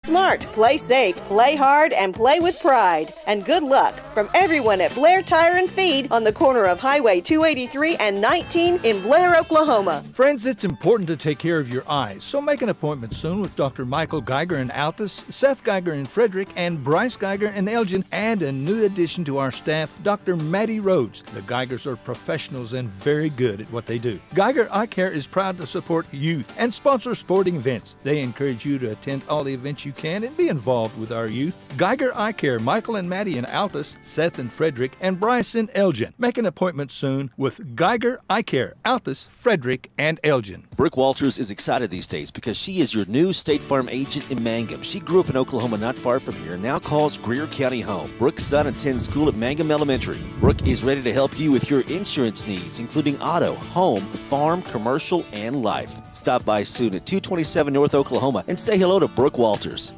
smart, play safe, play hard, and play with pride. And good luck from everyone at Blair Tire and Feed on the corner of Highway 283 and 19 in Blair, Oklahoma. Friends, it's important to take care of your eyes, so make an appointment soon with Dr. Michael Geiger in Altus, Seth Geiger in Frederick, and Bryce Geiger in Elgin, and a new addition to our staff, Dr. Maddie Rhodes. The Geigers are professionals and very good at what they do. Geiger Eye Care is proud to support youth and sponsor sporting events. They encourage you to attend all the events you can and be involved with our youth. Geiger Eye Care, Michael and Maddie in Altus, Seth in Frederick, and Bryce in Elgin. Make an appointment soon with Geiger Eye Care, Altus, Frederick, and Elgin. Brooke Walters is excited these days because she is your new State Farm agent in Mangum. She grew up in Oklahoma not far from here and now calls Greer County home. Brooke's son attends school at Mangum Elementary. Brooke is ready to help you with your insurance needs, including auto, home, farm, commercial, and life. Stop by soon at 227 North Oklahoma and say hello to Brooke Walters.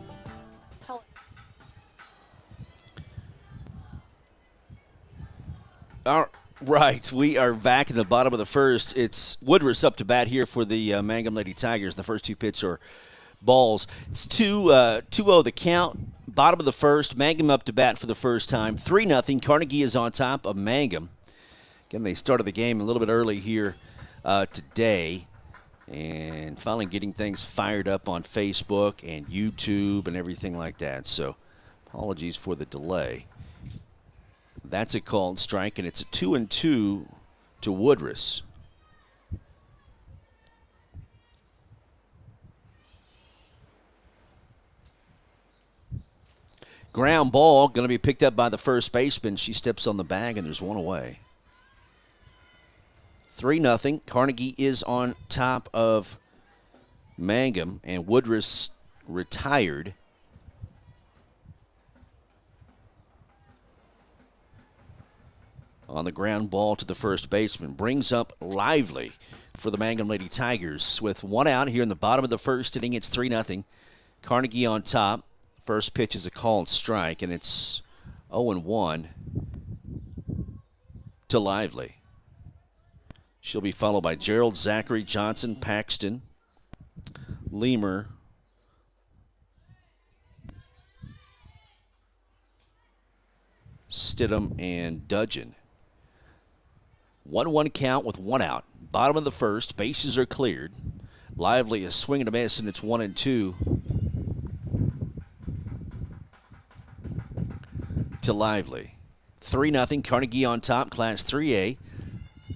All right, we are back in the bottom of the first. It's Woodruss up to bat here for the Mangum Lady Tigers. The first two pitches are balls. It's 2-0 the count. Bottom of the first, Mangum up to bat for the first time. 3-0. Carnegie is on top of Mangum. Again, they started the game a little bit early here today. And finally getting things fired up on Facebook and YouTube and everything like that. So apologies for the delay. That's a called strike, and it's a 2-2 to Woodruss. Ground ball going to be picked up by the first baseman. She steps on the bag, and there's one away. 3-0. Carnegie is on top of Mangum, and Woodruss retired. On the ground ball to the first baseman. Brings up Lively for the Mangum Lady Tigers. With one out here in the bottom of the first inning, it's 3-0. Carnegie on top. First pitch is a called strike, and it's 0-1 to Lively. She'll be followed by Gerald, Zachary, Johnson, Paxton, Lemur, Stidham, and Dudgeon. 1-1 count with one out. Bottom of the first, bases are cleared. Lively is swinging a miss, and it's 1-2 to Lively. 3-0. Carnegie on top, Class 3A.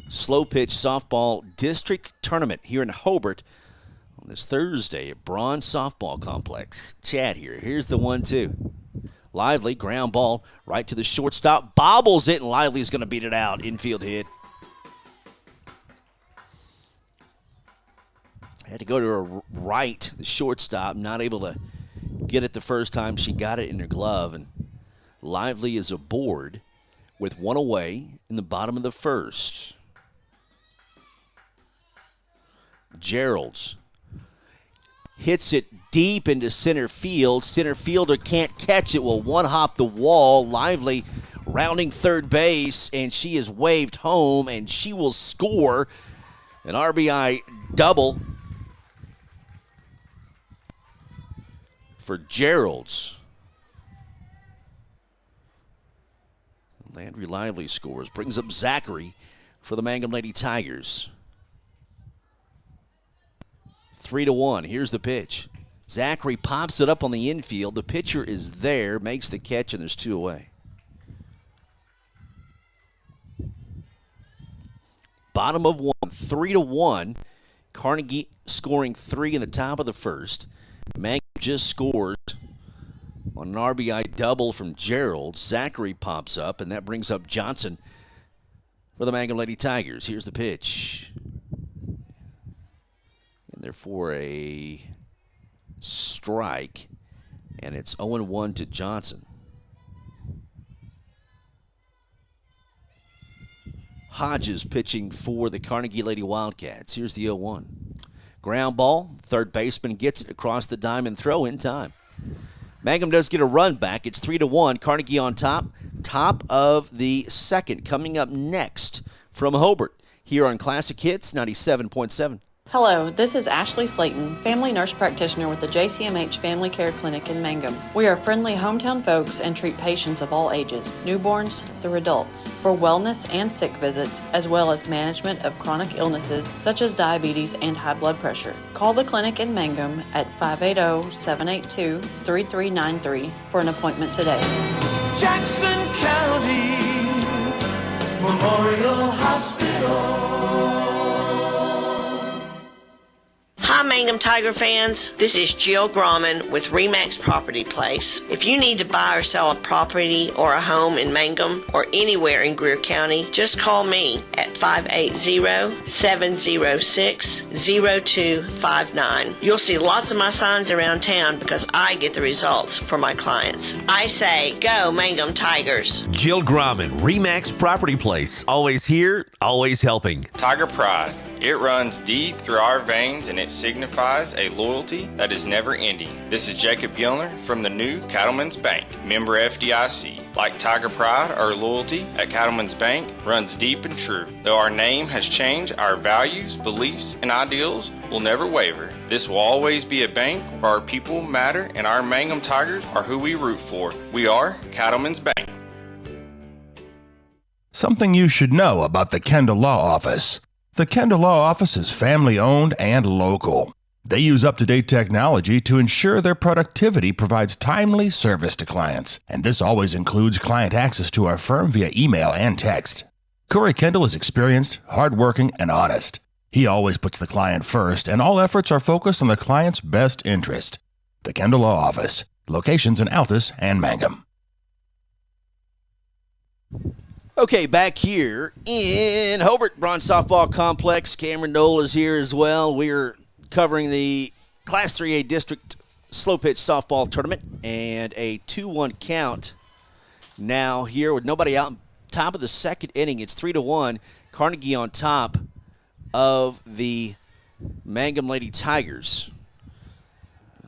Slow pitch softball district tournament here in Hobart on this Thursday at Braun Softball Complex. Chad here. Here's the 1-2. Lively, ground ball right to the shortstop. Bobbles it, and Lively's going to beat it out. Infield hit. Had to go to her right, the shortstop, not able to get it the first time she got it in her glove. And Lively is aboard with one away in the bottom of the first. Gerald's hits it deep into center field. Center fielder can't catch it. Will one-hop the wall. Lively rounding third base, and she is waved home, and she will score an RBI double for Gerald's. Landry Lively scores. Brings up Zachary for the Mangum Lady Tigers. 3-1. Here's the pitch. Zachary pops it up on the infield. The pitcher is there, makes the catch, and there's two away. Bottom of one, 3-1. Carnegie scoring 3 in the top of the first. Mangum just scores on an RBI double from Gerald. Zachary pops up, and that brings up Johnson for the Mangum Lady Tigers. Here's the pitch. And they're for a strike, and it's 0-1 to Johnson. Hodges pitching for the Carnegie Lady Wildcats. Here's the 0-1. Ground ball. Third baseman gets it across the diamond throw in time. Mangum does get a run back. It's 3-1. Carnegie on top. Top of the second. Coming up next from Hobart here on Classic Hits 97.7. Hello, this is Ashley Slayton, family nurse practitioner with the JCMH Family Care Clinic in Mangum. We are friendly hometown folks and treat patients of all ages, newborns through adults, for wellness and sick visits, as well as management of chronic illnesses such as diabetes and high blood pressure. Call the clinic in Mangum at 580-782-3393 for an appointment today. Jackson County Memorial Hospital. Hi, Mangum Tiger fans. This is Jill Grauman with RE/MAX Property Place. If you need to buy or sell a property or a home in Mangum or anywhere in Greer County, just call me at 580-706-0259. You'll see lots of my signs around town because I get the results for my clients. I say, go Mangum Tigers. Jill Grauman, RE/MAX Property Place. Always here, always helping. Tiger Pride. It runs deep through our veins and it signifies a loyalty that is never ending. This is Jacob Gilner from the new Cattlemen's Bank, member FDIC. Like Tiger Pride, our loyalty at Cattlemen's Bank runs deep and true. Though our name has changed, our values, beliefs, and ideals will never waver. This will always be a bank where our people matter and our Mangum Tigers are who we root for. We are Cattlemen's Bank. Something you should know about the Kendall Law Office. The Kendall Law Office is family-owned and local. They use up-to-date technology to ensure their productivity provides timely service to clients, and this always includes client access to our firm via email and text. Corey Kendall is experienced, hardworking, and honest. He always puts the client first, and all efforts are focused on the client's best interest. The Kendall Law Office, locations in Altus and Mangum. Okay, back here in Hobart Bronze Softball Complex, Cameron Knoll is here as well. We're covering the Class 3A District Slow Pitch Softball Tournament and a 2-1 count now here with nobody out. Top of the second inning, it's 3-1. Carnegie on top of the Mangum Lady Tigers.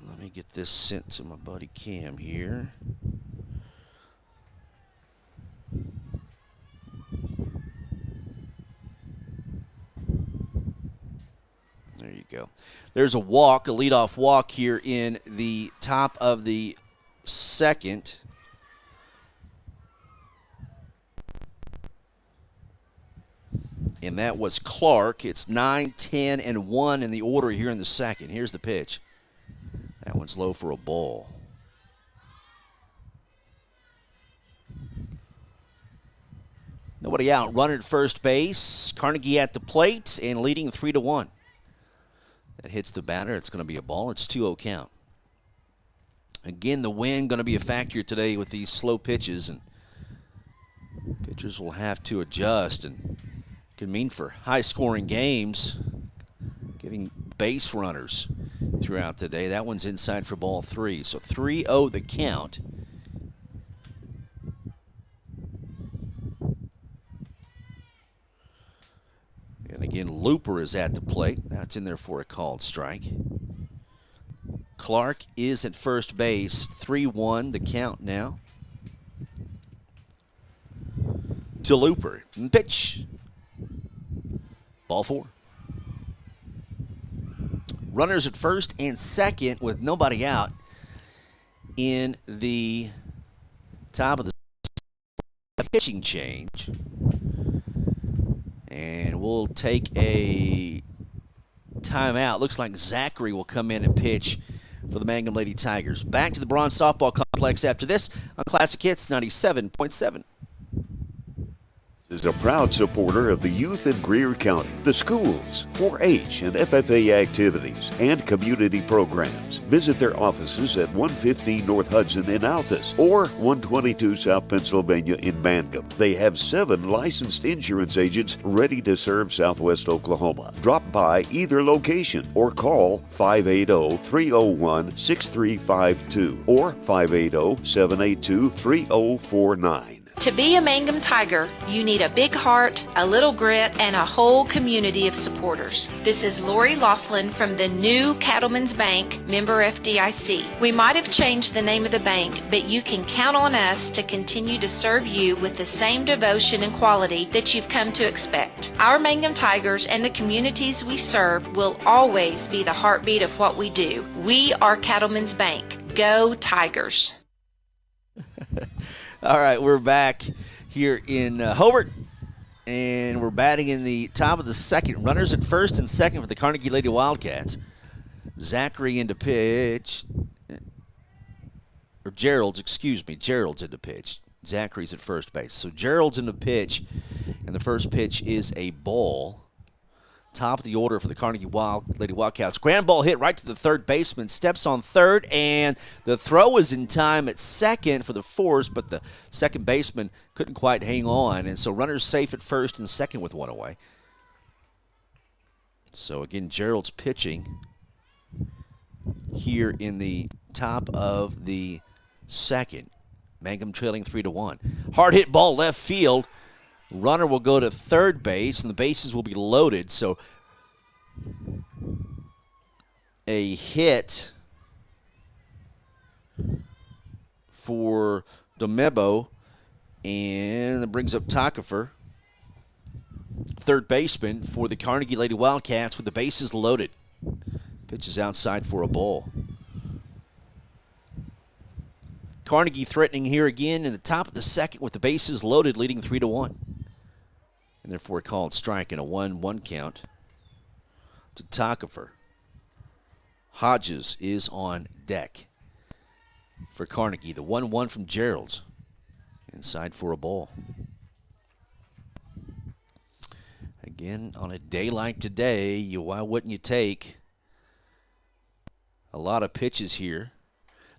Let me get this sent to my buddy Cam here. There you go. There's a walk, a leadoff walk here in the top of the second. And that was Clark. It's 9, 10, and 1 in the order here in the second. Here's the pitch. That one's low for a ball. Nobody out. Runner at first base. Carnegie at the plate and leading 3-1. That hits the batter. It's going to be a ball. It's 2-0 count. Again, the wind going to be a factor today with these slow pitches, and pitchers will have to adjust, and could mean for high-scoring games, giving base runners throughout the day. That one's inside for ball 3. So 3-0 the count. And again, Looper is at the plate. That's in there for a called strike. Clark is at first base. 3-1 the count now. To Looper. And pitch. Ball 4. Runners at first and second with nobody out in the top of the pitching change. And we'll take a timeout. Looks like Zachary will come in and pitch for the Mangum Lady Tigers. Back to the Bronze Softball Complex after this on Classic Hits 97.7. Is a proud supporter of the youth in Greer County, the schools, 4-H and FFA activities, and community programs. Visit their offices at 115 North Hudson in Altus or 122 South Pennsylvania in Mangum. They have 7 licensed insurance agents ready to serve Southwest Oklahoma. Drop by either location or call 580-301-6352 or 580-782-3049. To be a Mangum Tiger, you need a big heart, a little grit, and a whole community of supporters. This is Lori Laughlin from the new Cattlemen's Bank, member FDIC. We might have changed the name of the bank, but you can count on us to continue to serve you with the same devotion and quality that you've come to expect. Our Mangum Tigers and the communities we serve will always be the heartbeat of what we do. We are Cattlemen's Bank. Go Tigers! All right, we're back here in Hobart, and we're batting in the top of the second. Runners at first and second for the Carnegie Lady Wildcats. Zachary into pitch. Or Gerald's into pitch. Zachary's at first base. So Gerald's into pitch, and the first pitch is a ball. Top of the order for the Carnegie Lady Wildcats. Ground ball hit right to the third baseman. Steps on third, and the throw is in time at second for the force, but the second baseman couldn't quite hang on. And so runners safe at first and second with one away. So again, Gerald's pitching here in the top of the second. Mangum trailing 3-1. Hard hit ball left field. Runner will go to third base, and the bases will be loaded. So a hit for Domebo, and it brings up Takafer, third baseman for the Carnegie Lady Wildcats with the bases loaded. Pitches outside for a ball. Carnegie threatening here again in the top of the second with the bases loaded, leading 3-1. And therefore called strike in a 1-1 count to Takafer. Hodges is on deck for Carnegie. The 1-1 from Gerald. Inside for a ball. Again, on a day like today, why wouldn't you take a lot of pitches here?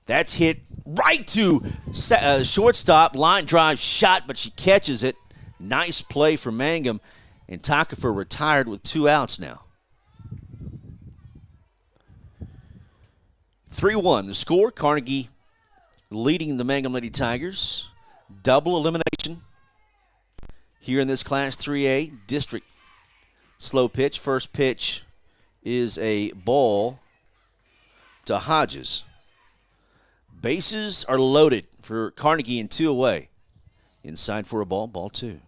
That's hit right to shortstop. Line drive shot, but she catches it. Nice play for Mangum. And Takafer retired with 2 outs now. 3-1 the score. Carnegie leading the Mangum Lady Tigers. Double elimination here in this Class 3A district. Slow pitch. First pitch is a ball to Hodges. Bases are loaded for Carnegie and 2 away. Inside for a ball, ball 2.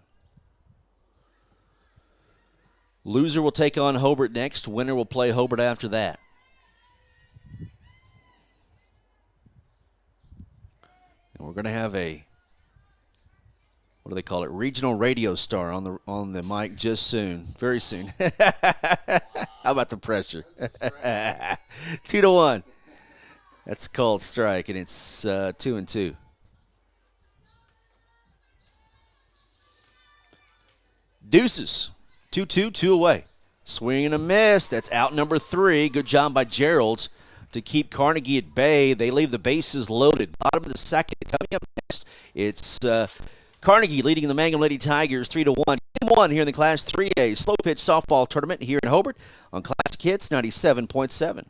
Loser will take on Hobart next. Winner will play Hobart after that. And we're going to have a, what do they call it, regional radio star on the mic just soon, very soon. How about the pressure? 2-1. That's called strike, and it's 2-2. Deuces, 2-2, 2 away. Swing and a miss. That's out number 3. Good job by Gerald to keep Carnegie at bay. They leave the bases loaded. Bottom of the second. Coming up next, it's Carnegie leading the Mangum Lady Tigers 3-1. Game 1 here in the Class 3A slow pitch softball tournament here in Hobart on Classic Hits 97.7.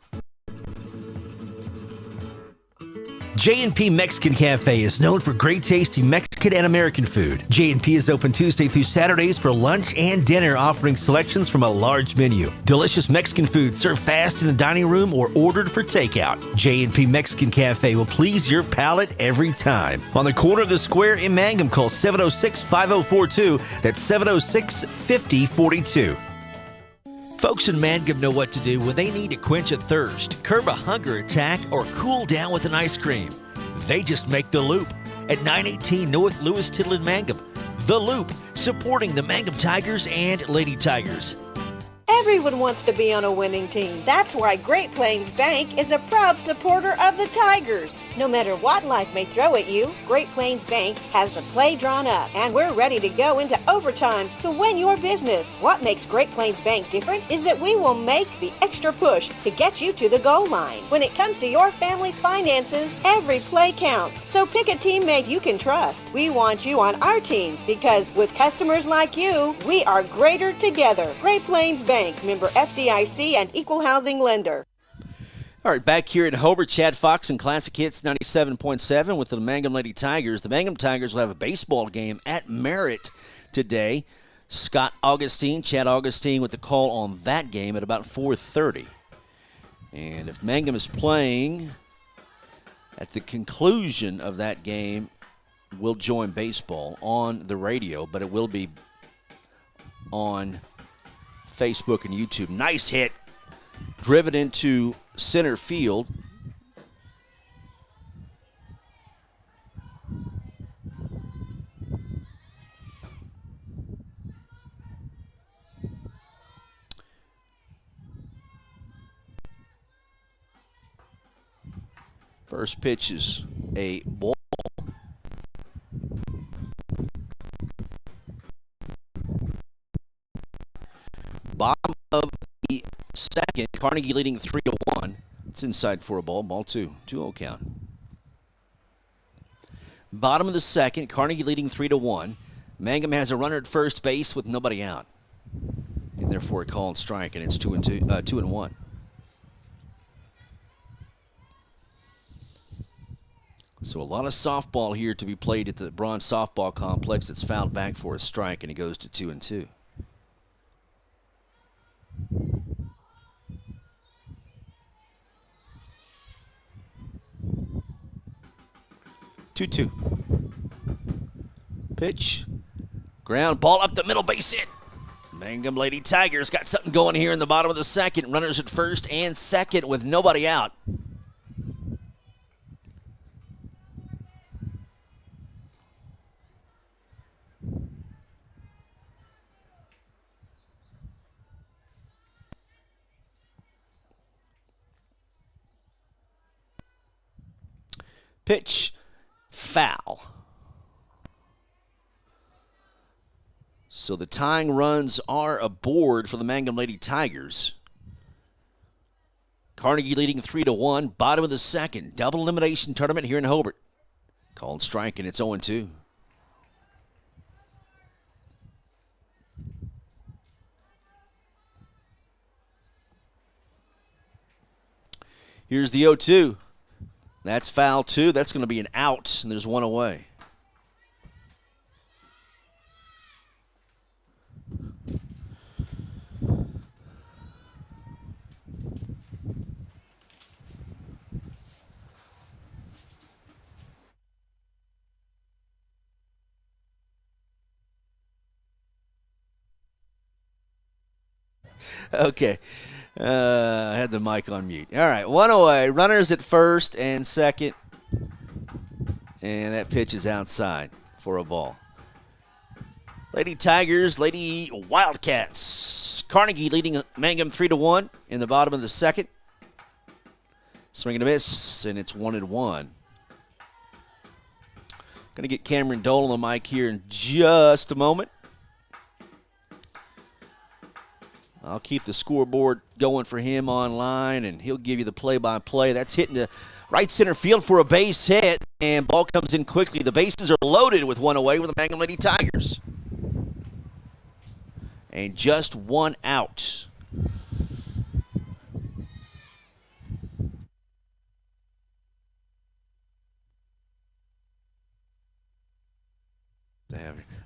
J&P Mexican Cafe is known for great tasty Mexican and American food. J&P is open Tuesday through Saturdays for lunch and dinner, offering selections from a large menu. Delicious Mexican food served fast in the dining room or ordered for takeout. J&P Mexican Cafe will please your palate every time. On the corner of the square in Mangum, call 706-5042. That's 706-5042. Folks in Mangum know what to do when they need to quench a thirst, curb a hunger attack, or cool down with an ice cream. They just make the Loop at 918 North Lewis Tittle in Mangum. The Loop, supporting the Mangum Tigers and Lady Tigers. Everyone wants to be on a winning team. That's why Great Plains Bank is a proud supporter of the Tigers. No matter what life may throw at you, Great Plains Bank has the play drawn up, and we're ready to go into overtime to win your business. What makes Great Plains Bank different is that we will make the extra push to get you to the goal line. When it comes to your family's finances, every play counts. So pick a teammate you can trust. We want you on our team because with customers like you, we are greater together. Great Plains Bank, member FDIC and equal housing lender. All right, back here at Hobart, Chad Fox and Classic Hits 97.7 with the Mangum Lady Tigers. The Mangum Tigers will have a baseball game at Merritt today. Scott Augustine, Chad Augustine with the call on that game at about 4:30. And if Mangum is playing at the conclusion of that game, we'll join baseball on the radio, but it will be on Facebook and YouTube. Nice hit. Driven into center field. First pitch is a ball. Bottom of the second, Carnegie leading 3-1. It's inside for a ball. Ball 2. 2-0 count. Bottom of the second, Carnegie leading 3-1. Mangum has a runner at first base with nobody out. And therefore a call and strike, and it's 2-1. So a lot of softball here to be played at the Bronze Softball Complex. It's fouled back for a strike, and he goes to 2-2. 2-2. Pitch. Ground ball up the middle, base hit. Mangum Lady Tigers got something going here in the bottom of the second. Runners at first and second with nobody out. Pitch. Foul. So the tying runs are aboard for the Mangum Lady Tigers. Carnegie leading 3-1, bottom of the second. Double elimination tournament here in Hobart. Called strike, and it's 0-2. Here's the 0-2. That's foul 2. That's going to be an out, and there's one away. Okay. I had the mic on mute. All right, one away. Runners at first and second. And that pitch is outside for a ball. Lady Tigers, Lady Wildcats. Carnegie leading Mangum 3-1 in the bottom of the second. Swing and a miss, and it's 1-1. Going to get Cameron Dole on the mic here in just a moment. I'll keep the scoreboard going for him online, and he'll give you the play-by-play. That's hitting to right center field for a base hit, and ball comes in quickly. The bases are loaded with one away with the Mangum Lady Tigers. And just one out.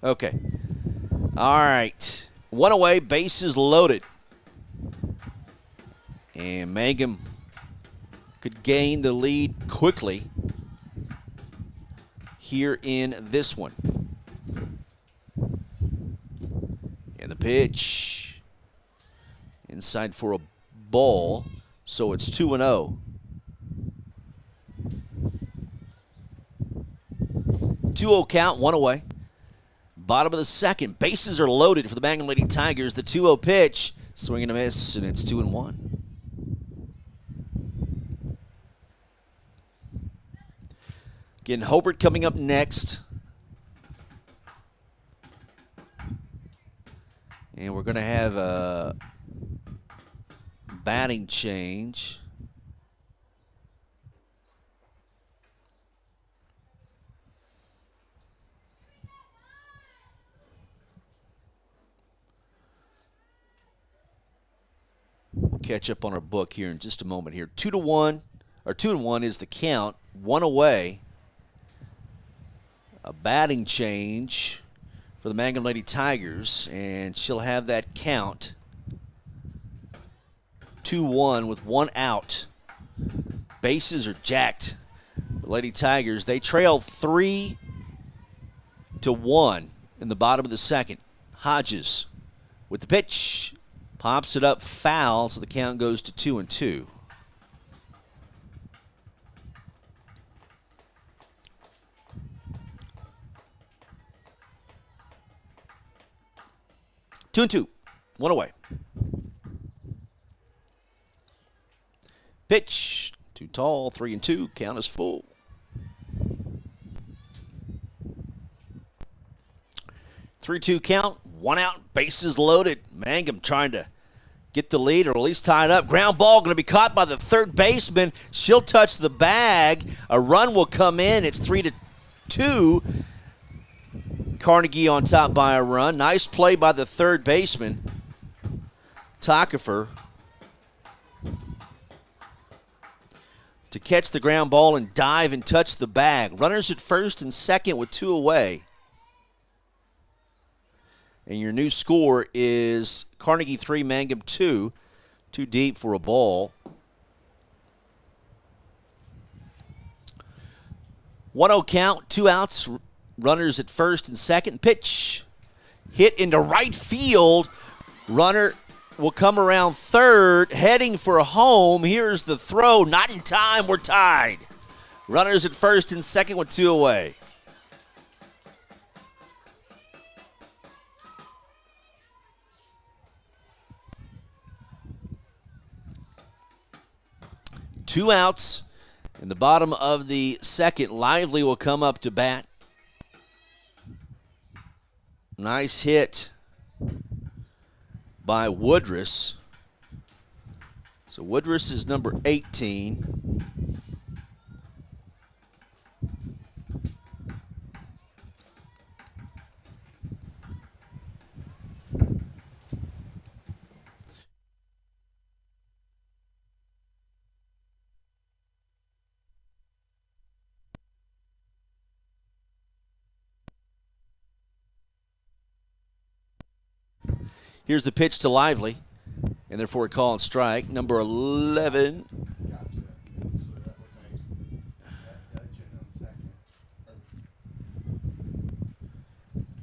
Okay. All right. One away, bases loaded. And Mangum could gain the lead quickly here in this one. And the pitch inside for a ball, so it's 2-0. 2-0 count, one away. Bottom of the second, bases are loaded for the Mangum Lady Tigers. The 2-0 pitch, swing and a miss, and it's 2-1. Again, Hobart coming up next. And we're going to have a batting change. catch up on our book here in just a moment here. 2-1, or 2-1 is the count. 1 away. A batting change for the Mangum Lady Tigers, and she'll have that count. 2-1 with 1 out. Bases are jacked. The Lady Tigers, they trail 3-1 in the bottom of the second. Hodges with the pitch. Pops it up foul, so the count goes to 2-2. Two and two. 1 away. Pitch. Too tall. 3-2. Count is full. 3-2 count. 1 out. Bases loaded. Mangum trying to get the lead or at least tie it up. Ground ball going to be caught by the third baseman. She'll touch the bag. A run will come in. It's 3-2. Carnegie on top by a run. Nice play by the third baseman, Tockefer, to catch the ground ball and dive and touch the bag. Runners at first and second with 2 away. And your new score is Carnegie 3, Mangum 2. Too deep for a ball. 1-0 count, 2 outs. Runners at first and second. Pitch hit into right field. Runner will come around third, heading for home. Here's the throw. Not in time. We're tied. Runners at first and second with 2 away. Two outs in the bottom of the second. Lively will come up to bat. Nice hit by Woodruss. So Woodruss is number 18. Here's the pitch to Lively, and therefore a call and strike. Number 11.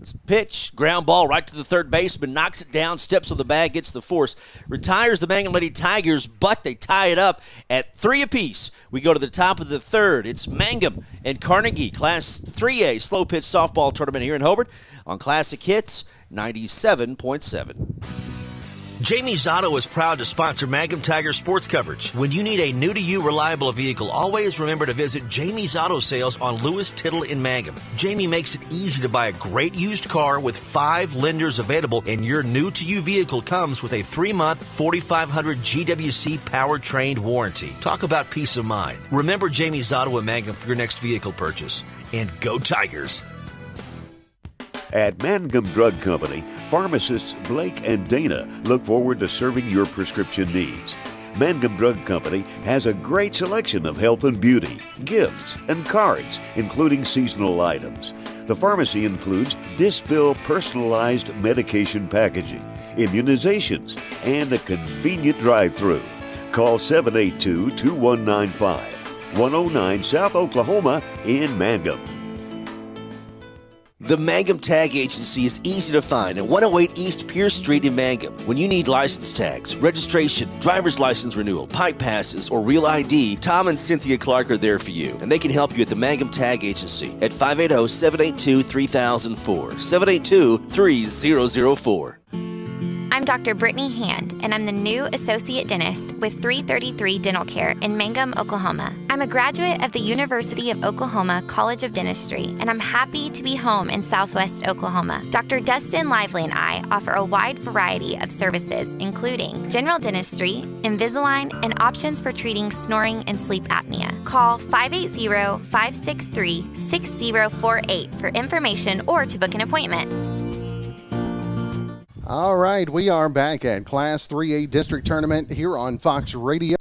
This pitch, ground ball right to the third baseman, knocks it down, steps on the bag, gets the force, retires the Mangum Lady Tigers, but they tie it up at 3 apiece. We go to the top of the third. It's Mangum and Carnegie, Class 3A slow pitch softball tournament here in Hobart on Classic Hits 97.7. Jamie's Auto is proud to sponsor Mangum Tiger sports coverage. When you need a new-to-you reliable vehicle, always remember to visit Jamie's Auto Sales on Lewis Tittle in Mangum. Jamie makes it easy to buy a great used car with 5 lenders available, and your new-to-you vehicle comes with a 3-month 4,500 GWC powertrain warranty. Talk about peace of mind. Remember Jamie's Auto in Mangum for your next vehicle purchase. And go Tigers! At Mangum Drug Company, pharmacists Blake and Dana look forward to serving your prescription needs. Mangum Drug Company has a great selection of health and beauty, gifts, and cards, including seasonal items. The pharmacy includes Dispill personalized medication packaging, immunizations, and a convenient drive-through. Call 782-2195, 109 South Oklahoma in Mangum. The Mangum Tag Agency is easy to find at 108 East Pierce Street in Mangum. When you need license tags, registration, driver's license renewal, pipe passes, or real ID, Tom and Cynthia Clark are there for you, and they can help you at the Mangum Tag Agency at 580-782-3004, 782-3004. I'm Dr. Brittany Hand, and I'm the new Associate Dentist with 333 Dental Care in Mangum, Oklahoma. I'm a graduate of the University of Oklahoma College of Dentistry, and I'm happy to be home in Southwest Oklahoma. Dr. Dustin Lively and I offer a wide variety of services, including general dentistry, Invisalign, and options for treating snoring and sleep apnea. Call 580-563-6048 for information or to book an appointment. All right, we are back at Class 3A District Tournament here on Fox Radio.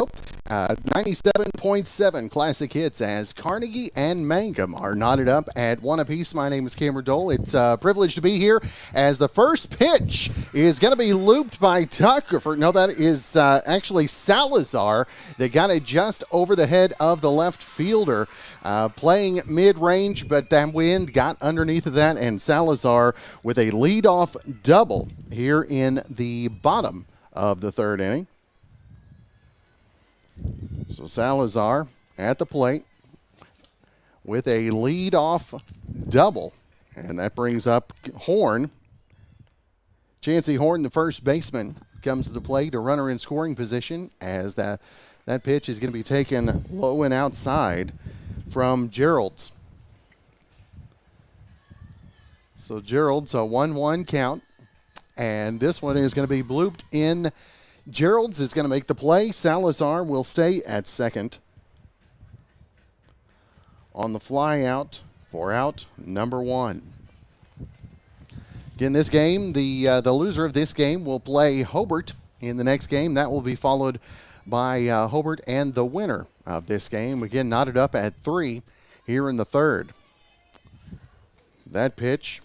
97.7 Classic Hits as Carnegie and Mangum are knotted up at one apiece. My name is Cameron Dole. It's a privilege to be here as the first pitch is going to be looped by Tucker. No, that is actually Salazar. They got it just over the head of the left fielder. Playing mid-range, but that wind got underneath of that, and Salazar with a leadoff double here in the bottom of the third inning. So Salazar at the plate with a leadoff double, and that brings up Horn. Chancey Horn, the first baseman, comes to the plate, a runner in scoring position, as that pitch is going to be taken low and outside from Gerald's. So Gerald's a 1-1 count, and this one is going to be blooped in. Gerald's is going to make the play. Salazar will stay at second. On the fly out for out number one. Again, this game, the loser of this game will play Hobart in the next game. That will be followed by Hobart and the winner of this game. Again, knotted up at 3 here in the third. That pitch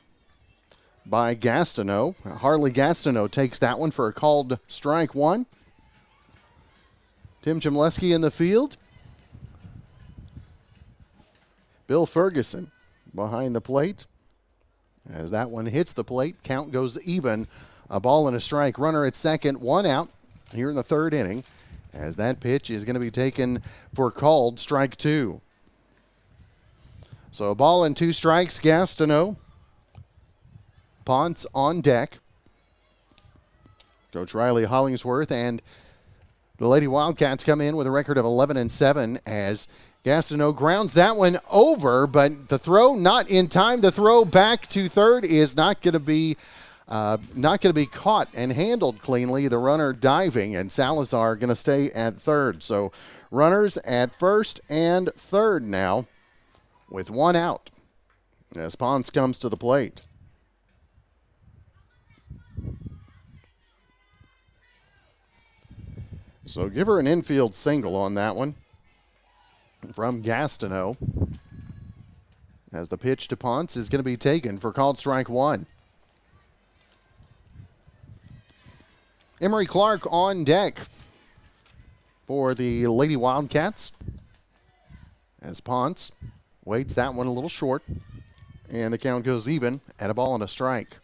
by Gastineau. Harley Gastineau takes that one for a called strike one. Tim Chemleski in the field. Bill Ferguson behind the plate. As that one hits the plate, count goes even. A ball and a strike. Runner at second, one out here in the third inning, as that pitch is going to be taken for called strike two. So a ball and 2 strikes. Gastineau. Ponce on deck. Coach Riley Hollingsworth and the Lady Wildcats come in with a record of 11-7 as Gastineau grounds that one over, but the throw not in time. The throw back to third is not going to be caught and handled cleanly. The runner diving, and Salazar going to stay at third. So runners at first and third now with 1 out as Ponce comes to the plate. So give her an infield single on that one from Gastineau, as the pitch to Ponce is going to be taken for called strike one. Emery Clark on deck for the Lady Wildcats, as Ponce waits that one a little short, and the count goes even at a ball and a strike.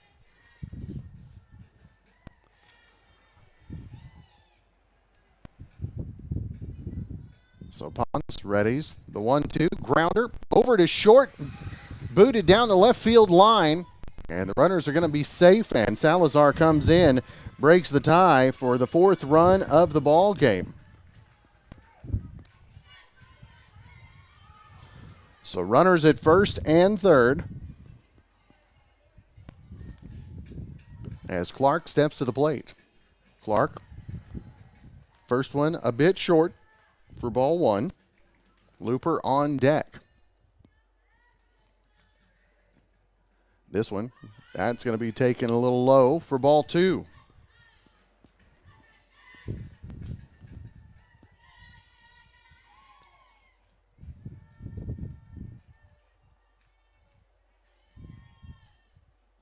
So Ponce readies the 1-2 grounder over to short, booted down the left field line, and the runners are going to be safe, and Salazar comes in, breaks the tie for the 4th run of the ball game. So runners at first and third as Clark steps to the plate. Clark, first one a bit short for ball one. Looper on deck. This one, that's going to be taken a little low for ball two.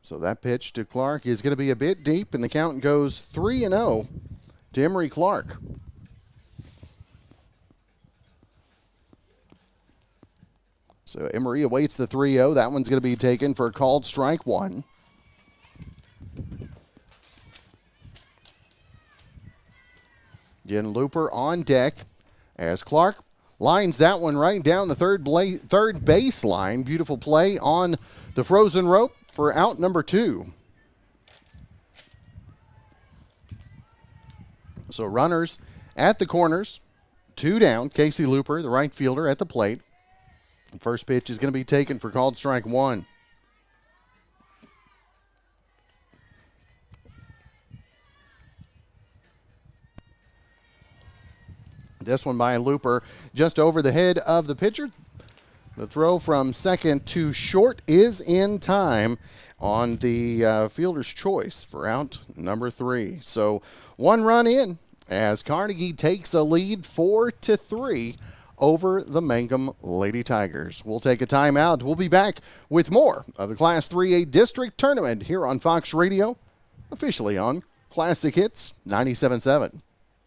So that pitch to Clark is going to be a bit deep, and the count goes 3-0 to Emery Clark. So Emery awaits the 3-0. That one's going to be taken for a called strike one. Again, Looper on deck as Clark lines that one right down the third baseline. Beautiful play on the frozen rope for out number 2. So runners at the corners, 2 down. Casey Looper, the right fielder, at the plate. First pitch is going to be taken for called strike one. This one by Looper just over the head of the pitcher. The throw from second to short is in time on the fielder's choice for out number 3. So 1 run in as Carnegie takes a lead 4-3 over the Mangum Lady Tigers. We'll take a timeout. We'll be back with more of the Class 3A District Tournament here on Fox Radio, officially on Classic Hits 97.7.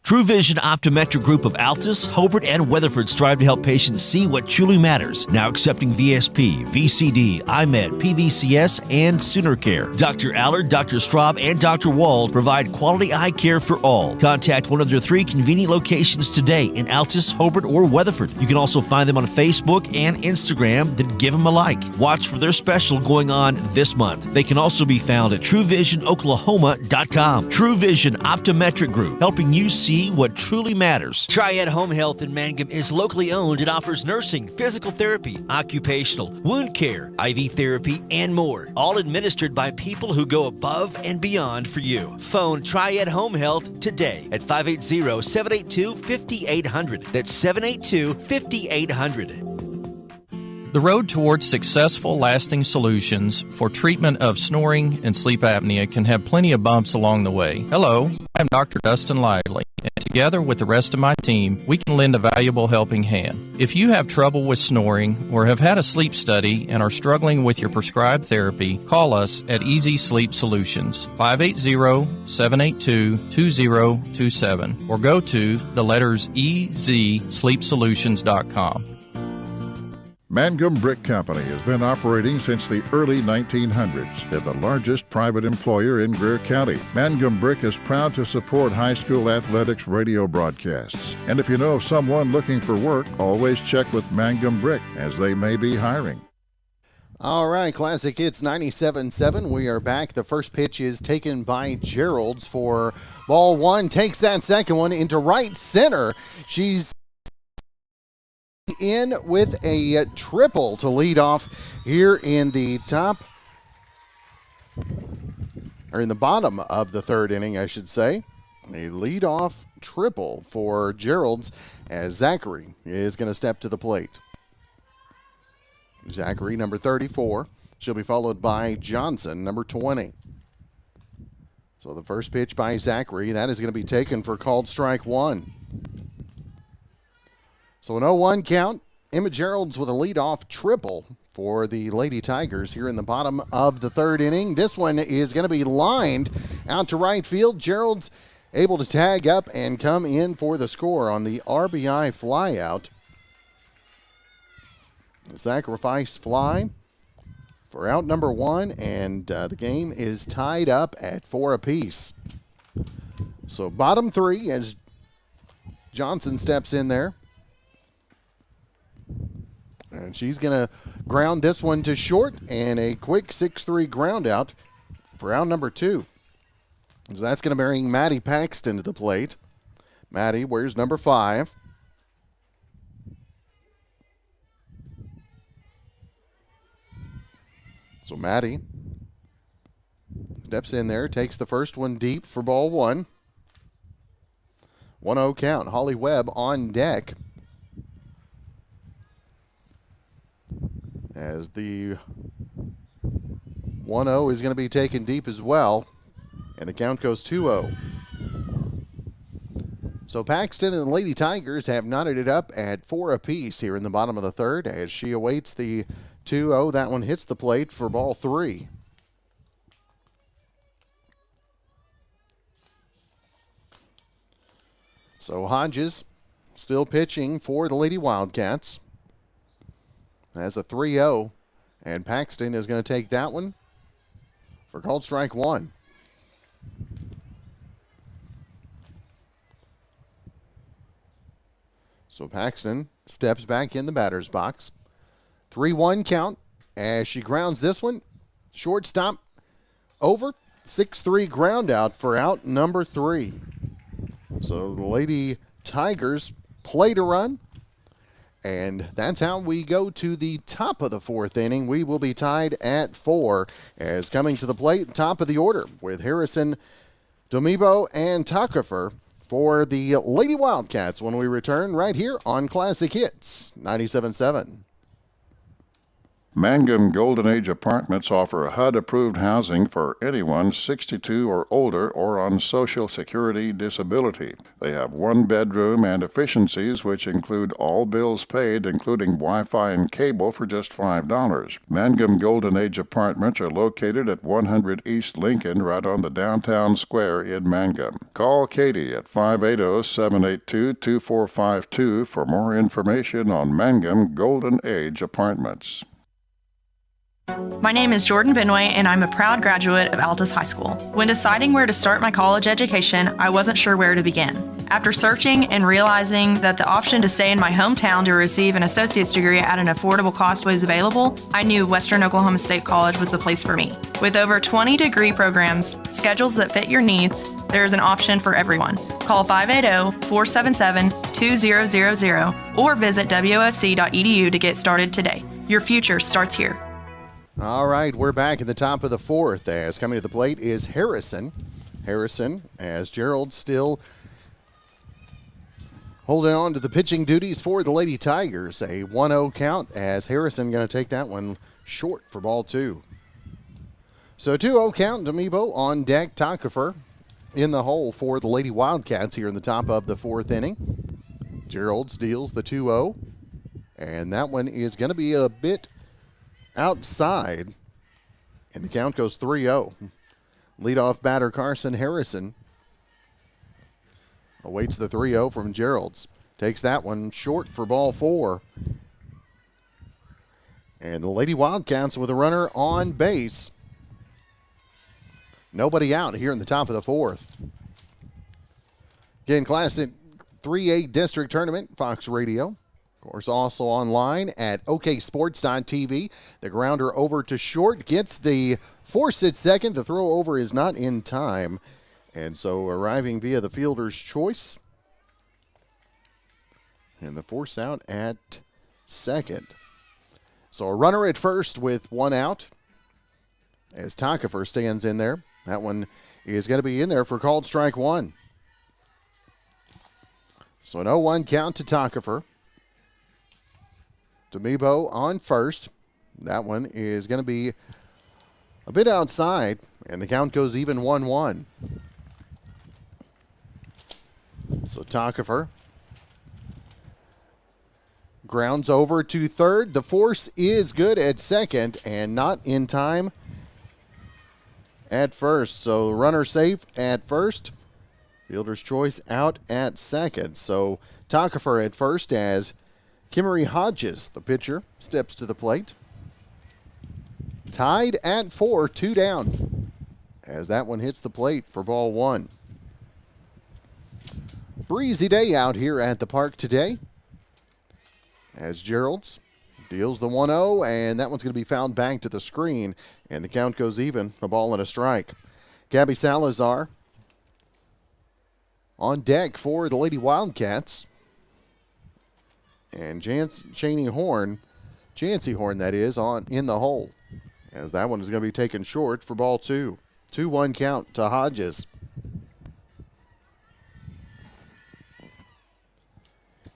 True Vision Optometric Group of Altus, Hobart, and Weatherford strive to help patients see what truly matters. Now accepting VSP, VCD, IMED, PVCS, and Sooner Care. Dr. Allard, Dr. Straub, and Dr. Wald provide quality eye care for all. Contact one of their 3 convenient locations today in Altus, Hobart, or Weatherford. You can also find them on Facebook and Instagram, then give them a like. Watch for their special going on this month. They can also be found at TrueVisionOklahoma.com. True Vision Optometric Group, helping you see what truly matters. Triad Home Health in Mangum is locally owned and offers nursing, physical therapy, occupational, wound care, IV therapy, and more. All administered by people who go above and beyond for you. Phone Triad Home Health today at 580-782-5800. That's 782-5800. The road towards successful, lasting solutions for treatment of snoring and sleep apnea can have plenty of bumps along the way. Hello, I'm Dr. Dustin Lively, and together with the rest of my team, we can lend a valuable helping hand. If you have trouble with snoring or have had a sleep study and are struggling with your prescribed therapy, call us at Easy Sleep Solutions, 580-782-2027, or go to the letters EZSleepSolutions.com. Mangum Brick Company has been operating since the early 1900s. They're the largest private employer in Greer County. Mangum Brick is proud to support high school athletics radio broadcasts. And if you know of someone looking for work, always check with Mangum Brick, as they may be hiring. All right, Classic Hits 97.7. We are back. The first pitch is taken by Gerald's for ball 1. Takes that second one into right center. She's in with a triple to lead off here in the top, or in the bottom of the 3rd inning, I should say. A lead-off triple for Gerald's as Zachary is going to step to the plate. Zachary, number 34. She'll be followed by Johnson, number 20. So the first pitch by Zachary, that is going to be taken for called strike 1. So an 0-1 count. Emma Gerald's with a leadoff triple for the Lady Tigers here in the bottom of the 3rd inning. This one is going to be lined out to right field. Gerald's able to tag up and come in for the score on the RBI flyout. Sacrifice fly for out number 1, and the game is tied up at 4 apiece. So bottom 3 as Johnson steps in there. And she's going to ground this one to short, and a quick 6-3 ground out for out number 2. So that's going to bring Maddie Paxton to the plate. Maddie wears number 5. So Maddie steps in there, takes the first one deep for ball 1. 1-0 count. Holly Webb on deck. As the 1-0 is going to be taken deep as well, and the count goes 2-0. So Paxton and the Lady Tigers have knotted it up at 4 apiece here in the bottom of the 3rd as she awaits the 2-0. That one hits the plate for ball 3. So Hodges still pitching for the Lady Wildcats. As a 3-0, and Paxton is going to take that one for called strike 1. So Paxton steps back in the batter's box. 3-1 count as she grounds this one. Shortstop over. 6-3 ground out for out number 3. So the Lady Tigers play to run. And that's how we go to the top of the 4th inning. We will be tied at 4 as coming to the plate, top of the order with Harrison, Domibo, and Tuckerfer for the Lady Wildcats when we return right here on Classic Hits 97.7. Mangum Golden Age Apartments offer HUD-approved housing for anyone 62 or older or on Social Security disability. They have one bedroom and efficiencies which include all bills paid, including Wi-Fi and cable, for just $5. Mangum Golden Age Apartments are located at 100 East Lincoln, right on the downtown square in Mangum. Call Katie at 580-782-2452 for more information on Mangum Golden Age Apartments. My name is Jordan Benway, and I'm a proud graduate of Altus High School. When deciding where to start my college education, I wasn't sure where to begin. After searching and realizing that the option to stay in my hometown to receive an associate's degree at an affordable cost was available, I knew Western Oklahoma State College was the place for me. With over 20 degree programs, schedules that fit your needs, there is an option for everyone. Call 580-477-2000 or visit wsc.edu to get started today. Your future starts here. All right, we're back at the top of the fourth as coming to the plate is Harrison. Harrison, as Gerald still holding on to the pitching duties for the Lady Tigers. A 1-0 count as Harrison going to take that one short for ball two. So 2-0 count, D'Amibo on deck. Takafer in the hole for the Lady Wildcats here in the top of the fourth inning. Gerald deals the 2-0, and that one is going to be a bit outside, and the count goes 3-0. Leadoff batter Carson Harrison awaits the 3-0 from Gerald's. Takes that one short for ball four. And the Lady Wildcats with a runner on base. Nobody out here in the top of the fourth. Again, Classic 3A District Tournament, Fox Radio. Of course, also online at oksports.tv. The grounder over to short gets the force at second. The throw over is not in time. And so arriving via the fielder's choice. And the force out at second. So a runner at first with one out as Takafer stands in there. That one is going to be in there for called strike one. So an 0-1 count to Takafer. D'Amibo on first. That one is going to be a bit outside, and the count goes even 1-1. So Takafer grounds over to third. The force is good at second and not in time at first. So runner safe at first. Fielder's choice out at second. So Takafer at first as Kimmery Hodges, the pitcher, steps to the plate. Tied at 4, 2 down, as that one hits the plate for ball one. Breezy day out here at the park today, as Gerald's deals the 1-0, and that one's going to be fouled back to the screen, and the count goes even, a ball and a strike. Gabby Salazar on deck for the Lady Wildcats. And Chancey Horn, that is, on in the hole, as that one is going to be taken short for ball two. 2-1 count to Hodges.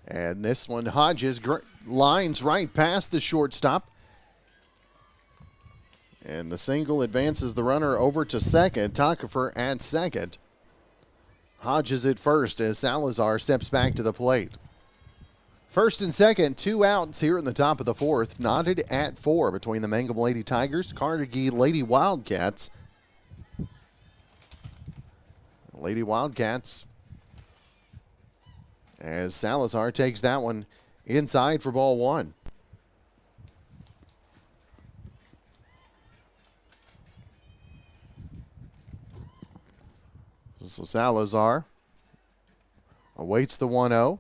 And this one, Hodges lines right past the shortstop. And the single advances the runner over to second. Takafer at second. Hodges at first as Salazar steps back to the plate. First and second, 2 outs here in the top of the fourth. Knotted at 4 between the Mangum Lady Tigers, Carnegie Lady Wildcats. Lady Wildcats, as Salazar takes that one inside for ball one. So Salazar awaits the 1-0.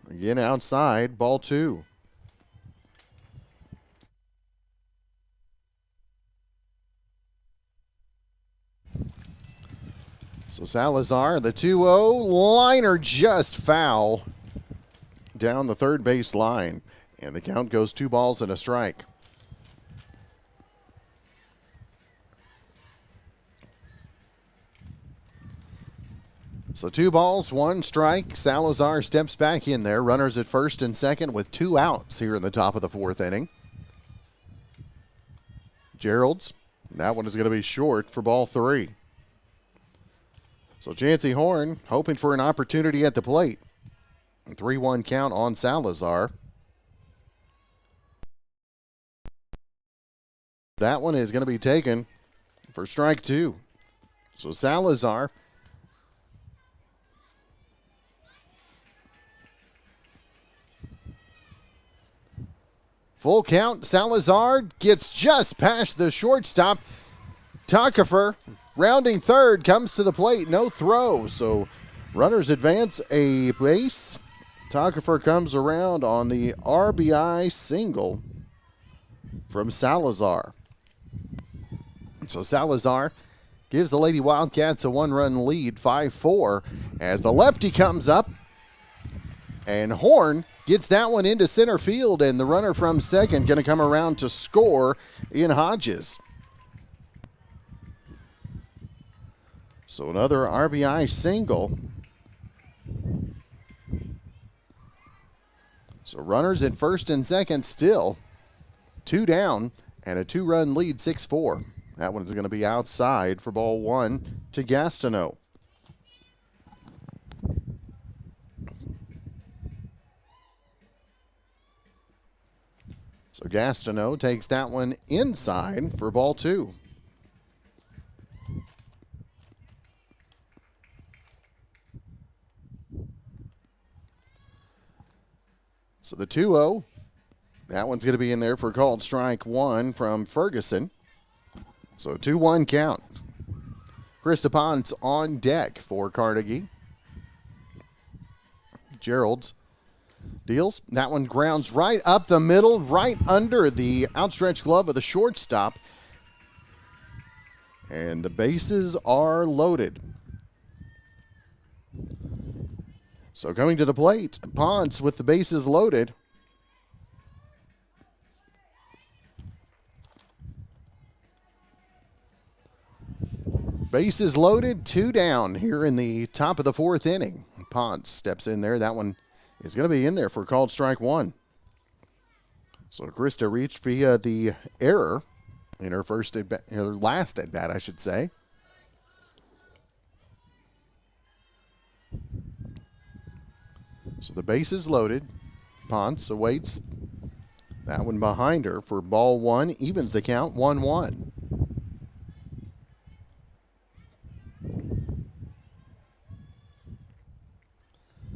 Again outside, ball two. So Salazar, the 2-0 liner just foul down the third base line. And the count goes 2 balls and a strike. So 2 balls, 1 strike. Salazar steps back in there. Runners at first and second with 2 outs here in the top of the fourth inning. Gerald's. That one is going to be short for ball 3. So Chancey Horn hoping for an opportunity at the plate. 3-1 count on Salazar. That one is going to be taken for strike 2. So Salazar full count. Salazar gets just past the shortstop. Tuckifer rounding third comes to the plate. No throw. So runners advance a base. Tuckifer comes around on the RBI single from Salazar. So Salazar gives the Lady Wildcats a 1-run lead, 5-4, as the lefty comes up. And Horn gets that one into center field, and the runner from second going to come around to score in Hodges. So another RBI single. So runners at first and second still. 2 down and a 2-run lead, 6-4. That one's going to be outside for ball 1 to Gastineau. So Gastineau takes that one inside for ball 2. So the 2-0, that one's going to be in there for called strike 1 from Ferguson. So 2-1 count. Krista Ponce on deck for Carnegie. Gerald's deals. That one grounds right up the middle, right under the outstretched glove of the shortstop. And the bases are loaded. So coming to the plate, Ponce with the bases loaded. Bases loaded, 2 down here in the top of the 4th inning. Ponce steps in there. That one is going to be in there for called strike 1. So Krista reached via the error in her last at bat, I should say. So the base is loaded. Ponce awaits that one behind her for ball 1. Evens the count, 1-1.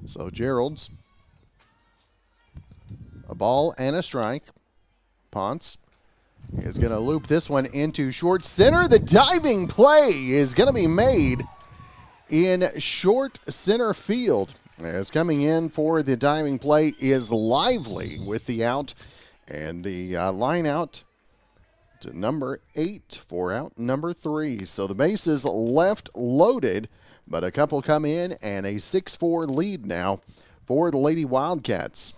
So Gerald's a ball and a strike. Ponce is going to loop this one into short center. The diving play is going to be made in short center field. As coming in for the diving play is Lively with the out, and the line out to number 8 for out number 3. So the bases left loaded, but a couple come in, and a 6-4 lead now for the Lady Wildcats.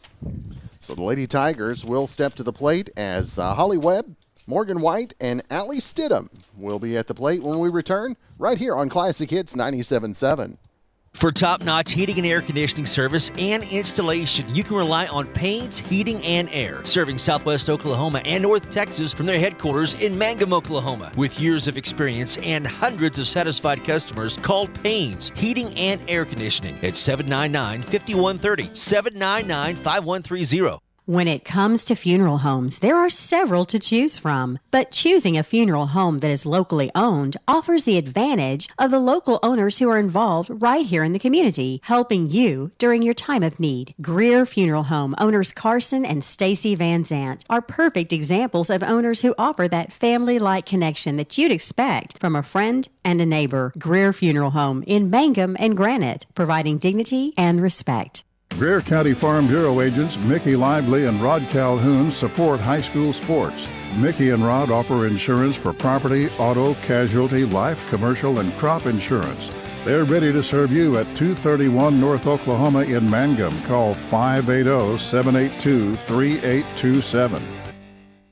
So the Lady Tigers will step to the plate as Holly Webb, Morgan White, and Allie Stidham will be at the plate when we return right here on Classic Hits 97.7. For top-notch heating and air conditioning service and installation, you can rely on Payne's Heating and Air, serving Southwest Oklahoma and North Texas from their headquarters in Mangum, Oklahoma. With years of experience and hundreds of satisfied customers, call Payne's Heating and Air Conditioning at 799-5130, 799-5130. When it comes to funeral homes, there are several to choose from, but choosing a funeral home that is locally owned offers the advantage of the local owners who are involved right here in the community, helping you during your time of need. Greer Funeral Home owners Carson and Stacy Van Zant are perfect examples of owners who offer that family-like connection that you'd expect from a friend and a neighbor. Greer Funeral Home in Mangum and Granite, providing dignity and respect. Greer County Farm Bureau agents Mickey Lively and Rod Calhoun support high school sports. Mickey and Rod offer insurance for property, auto, casualty, life, commercial, and crop insurance. They're ready to serve you at 231 North Oklahoma in Mangum. Call 580-782-3827.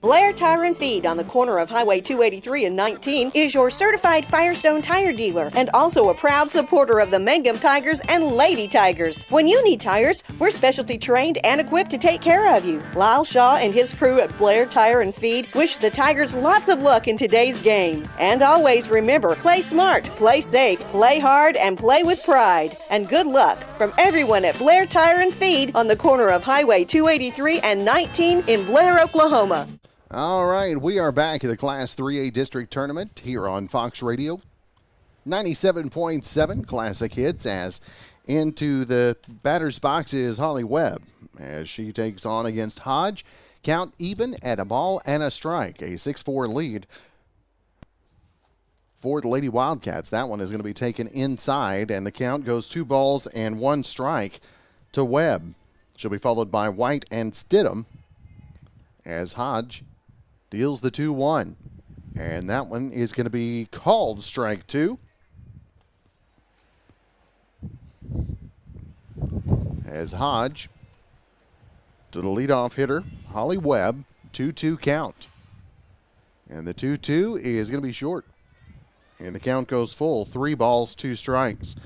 Blair Blair Tire and Feed on the corner of Highway 283 and 19 is your certified Firestone tire dealer and also a proud supporter of the Mangum Tigers and Lady Tigers. When you need tires, we're specialty trained and equipped to take care of you. Lyle Shaw and his crew at Blair Tire and Feed wish the Tigers lots of luck in today's game. And always remember, play smart, play safe, play hard, and play with pride. And good luck from everyone at Blair Tire and Feed on the corner of Highway 283 and 19 in Blair, Oklahoma. All right, we are back at the Class 3A District Tournament here on Fox Radio. 97.7 Classic Hits, as into the batter's box is Holly Webb as she takes on against Hodge. Count even at a ball and a strike. A 6-4 lead for the Lady Wildcats. That one is going to be taken inside, and the count goes 2 balls and 1 strike to Webb. She'll be followed by White and Stidham as Hodge deals the 2-1. And that one is going to be called strike 2. As Hodge to the leadoff hitter, Holly Webb, 2-2 count. And the 2-2 is going to be short. And the count goes full, 3 balls, 2 strikes.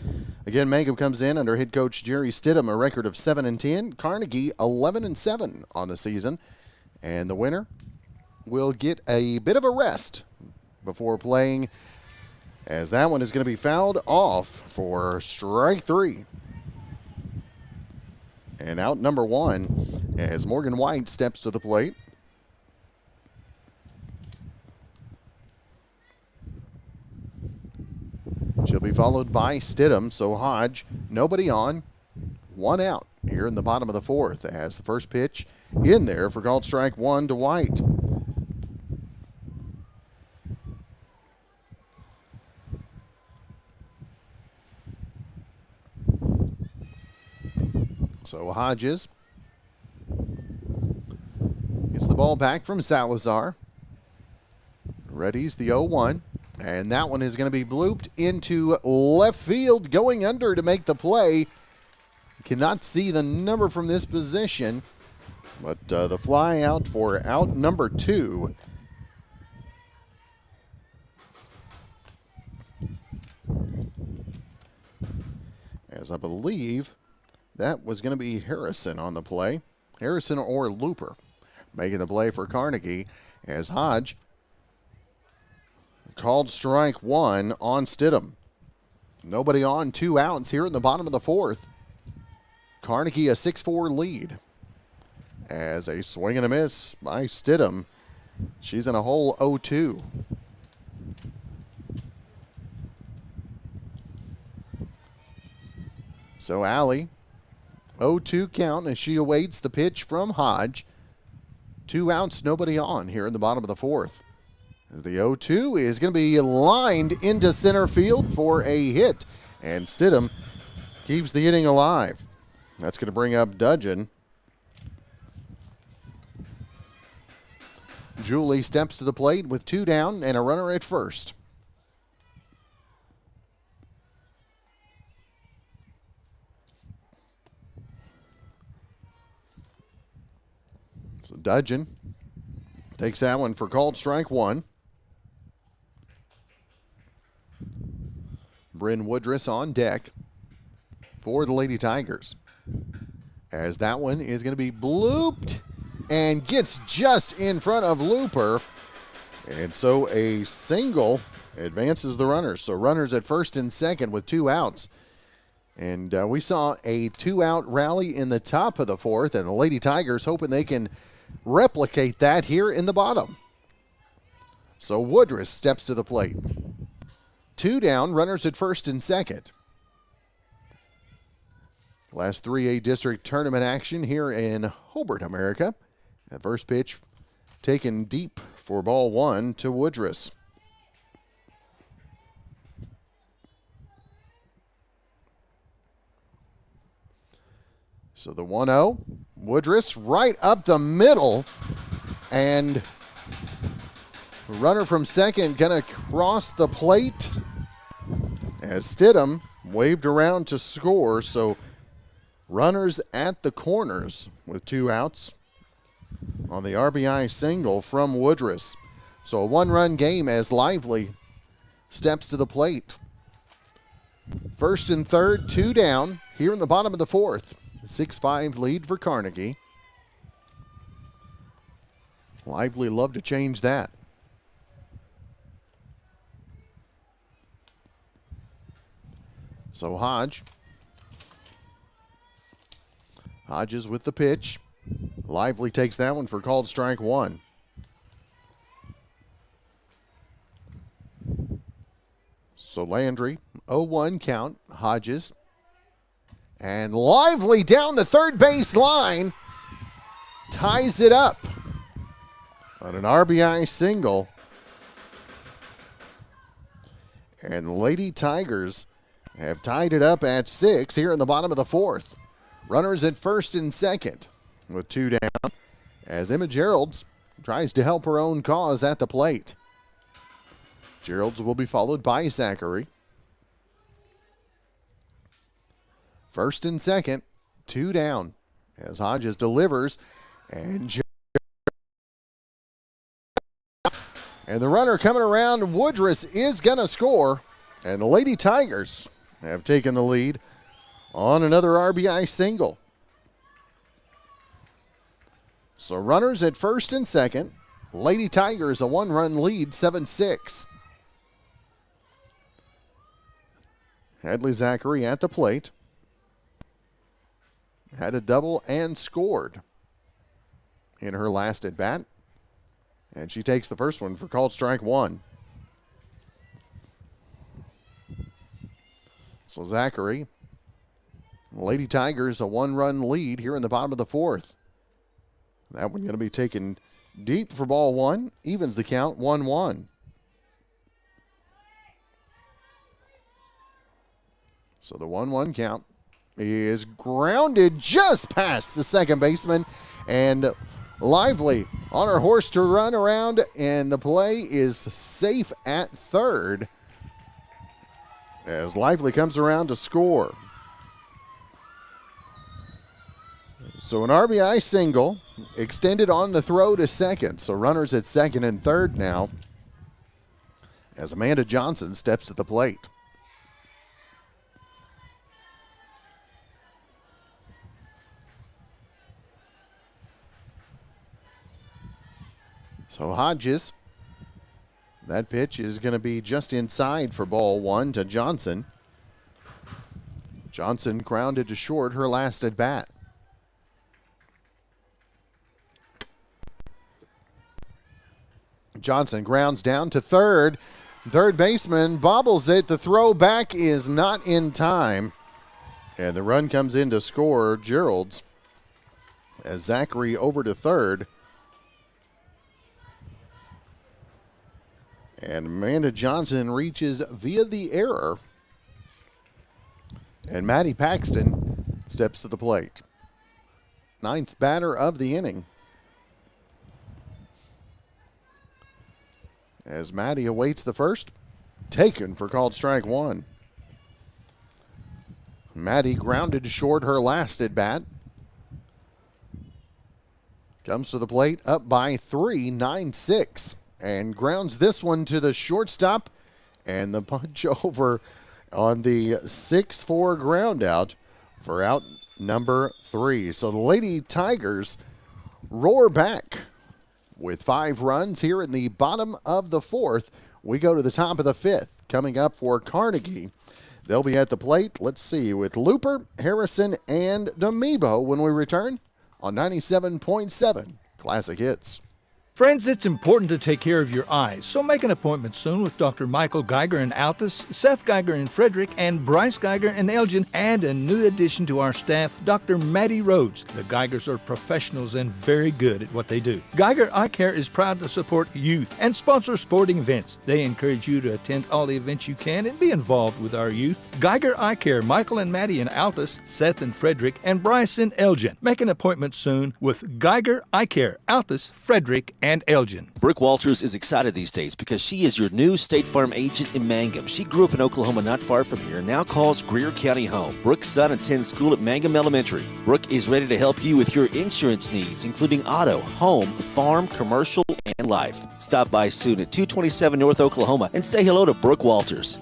Again, Mangum comes in under head coach Jerry Stidham, a record of 7-10. Carnegie, 11-7 on the season. And the winner will get a bit of a rest before playing, as that one is going to be fouled off for strike 3. And out number 1 as Morgan White steps to the plate. She'll be followed by Stidham, so Hodge, nobody on, 1 out here in the bottom of the 4th as the first pitch in there for called strike 1 to White. So Hodges gets the ball back from Salazar. Ready's the 0-1. And that one is going to be blooped into left field, going under to make the play. Cannot see the number from this position, but the fly out for out number 2. As I believe that was going to be Harrison on the play. Harrison or Looper making the play for Carnegie as Hodge called strike 1 on Stidham. Nobody on, 2 outs here in the bottom of the 4th. Carnegie a 6-4 lead. As a swing and a miss by Stidham. She's in a hole 0-2. So Allie, 0-2 count as she awaits the pitch from Hodge. 2 outs, nobody on here in the bottom of the 4th. As the 0-2 is going to be lined into center field for a hit. And Stidham keeps the inning alive. That's going to bring up Dudgeon. Julie steps to the plate with 2 down and a runner at first. So Dudgeon takes that one for called strike 1. Bryn Woodruss on deck for the Lady Tigers. As that one is going to be blooped and gets just in front of Looper. And so a single advances the runners. So runners at first and second with 2 outs. And we saw a 2-out rally in the top of the 4th, and the Lady Tigers hoping they can replicate that here in the bottom. So Woodruss steps to the plate. 2 down, runners at first and second. Last 3A district tournament action here in Hobart, America. The first pitch taken deep for ball 1 to Woodruss. So the 1-0, Woodruss right up the middle, and runner from second gonna cross the plate as Stidham waved around to score. So runners at the corners with 2 outs. on the RBI single from Woodruss. So a one-run game as Lively steps to the plate. First and third, 2 down here in the bottom of the fourth. 6-5 lead for Carnegie. Lively love to change that. So Hodges with the pitch. Lively takes that one for called strike 1. So Landry, 0-1 count, Hodges. And Lively down the third base line, ties it up on an RBI single. And the Lady Tigers have tied it up at 6 here in the bottom of the fourth. Runners at first and second with 2 down as Emma Geralds tries to help her own cause at the plate. Geralds will be followed by Zachary. First and second, 2 down as Hodges delivers and the runner coming around, Woodruss is going to score, and the Lady Tigers have taken the lead on another RBI single. So runners at first and second. Lady Tigers a 1-run lead, 7-6. Hadley Zachary at the plate. Had a double and scored in her last at bat. And she takes the first one for called strike 1. So Zachary, Lady Tigers a 1-run lead here in the bottom of the fourth. That one going to be taken deep for ball 1. Evens the count, 1-1. So the 1-1 count is grounded just past the second baseman. And Lively on her horse to run around, and the play is safe at third as Lively comes around to score. So an RBI single extended on the throw to second. So runners at second and third now as Amanda Johnson steps to the plate. So Hodges, that pitch is going to be just inside for ball 1 to Johnson. Johnson grounded to short her last at bat. Johnson grounds down to third. Third baseman bobbles it. The throw back is not in time. And the run comes in to score Geralds as Zachary over to third. And Amanda Johnson reaches via the error. And Maddie Paxton steps to the plate. 9th batter of the inning. As Maddie awaits the first, taken for called strike 1. Maddie grounded short her last at bat. Comes to the plate up by 3, 9-6. And grounds this one to the shortstop. And the punch over on the 6-4 ground out for out number 3. So the Lady Tigers roar back with 5 runs here in the bottom of the fourth. We go to the top of the fifth. Coming up for Carnegie, they'll be at the plate, let's see, with Looper, Harrison, and Domebo when we return on 97.7 Classic Hits. Friends, it's important to take care of your eyes, so make an appointment soon with Dr. Michael Geiger in Altus, Seth Geiger in Frederick, and Bryce Geiger in Elgin, and a new addition to our staff, Dr. Maddie Rhodes. The Geigers are professionals and very good at what they do. Geiger Eye Care is proud to support youth and sponsor sporting events. They encourage you to attend all the events you can and be involved with our youth. Geiger Eye Care, Michael and Maddie in Altus, Seth in Frederick, and Bryce in Elgin. Make an appointment soon with Geiger Eye Care, Altus, Frederick, and Elgin. Brooke Walters is excited these days because she is your new State Farm agent in Mangum. She grew up in Oklahoma not far from here and now calls Greer County home. Brooke's son attends school at Mangum Elementary. Brooke is ready to help you with your insurance needs, including auto, home, farm, commercial, and life. Stop by soon at 227 North Oklahoma and say hello to Brooke Walters.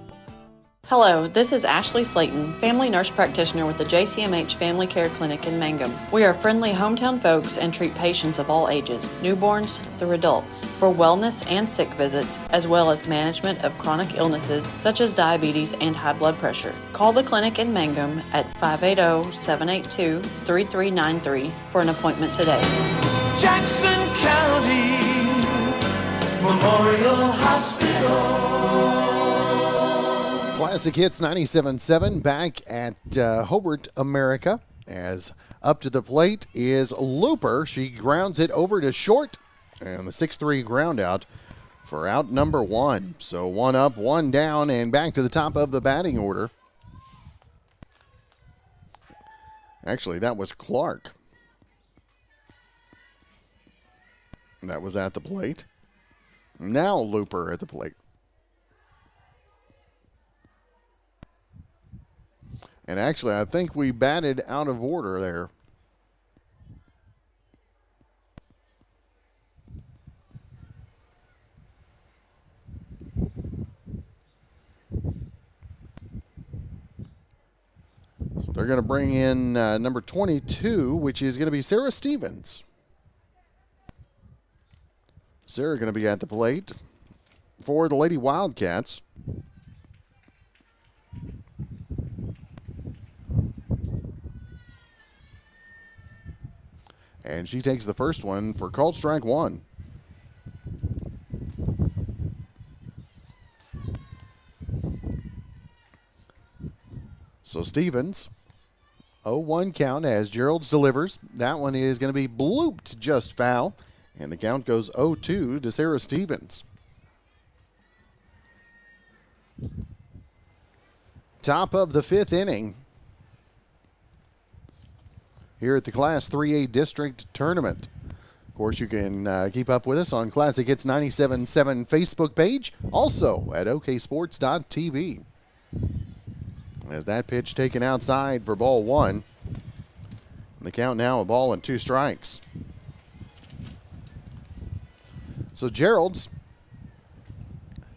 Hello, this is Ashley Slayton, family nurse practitioner with the JCMH Family Care Clinic in Mangum. We are friendly hometown folks and treat patients of all ages, newborns through adults, for wellness and sick visits, as well as management of chronic illnesses such as diabetes and high blood pressure. Call the clinic in Mangum at 580-782-3393 for an appointment today. Jackson County Memorial Hospital. Classic Hits 97.7 back at Hobart, America. As up to the plate is Looper. She grounds it over to short. And the 6-3 ground out for out number 1. So 1 up, 1 down, and back to the top of the batting order. Actually, that was Clark. That was at the plate. Now Looper at the plate. And actually, I think we batted out of order there. So they're going to bring in number 22, which is going to be Sarah Stevens. Sarah going to be at the plate for the Lady Wildcats. And she takes the first one for called strike 1. So Stevens, 0-1 count as Gerald's delivers. That one is going to be blooped just foul. And the count goes 0-2 to Sarah Stevens. Top of the 5th inning here at the Class 3A District Tournament. Of course, you can keep up with us on Classic Hits 97.7 Facebook page, also at oksports.tv. As that pitch taken outside for ball 1. And the count now a ball and 2 strikes. So Gerald's,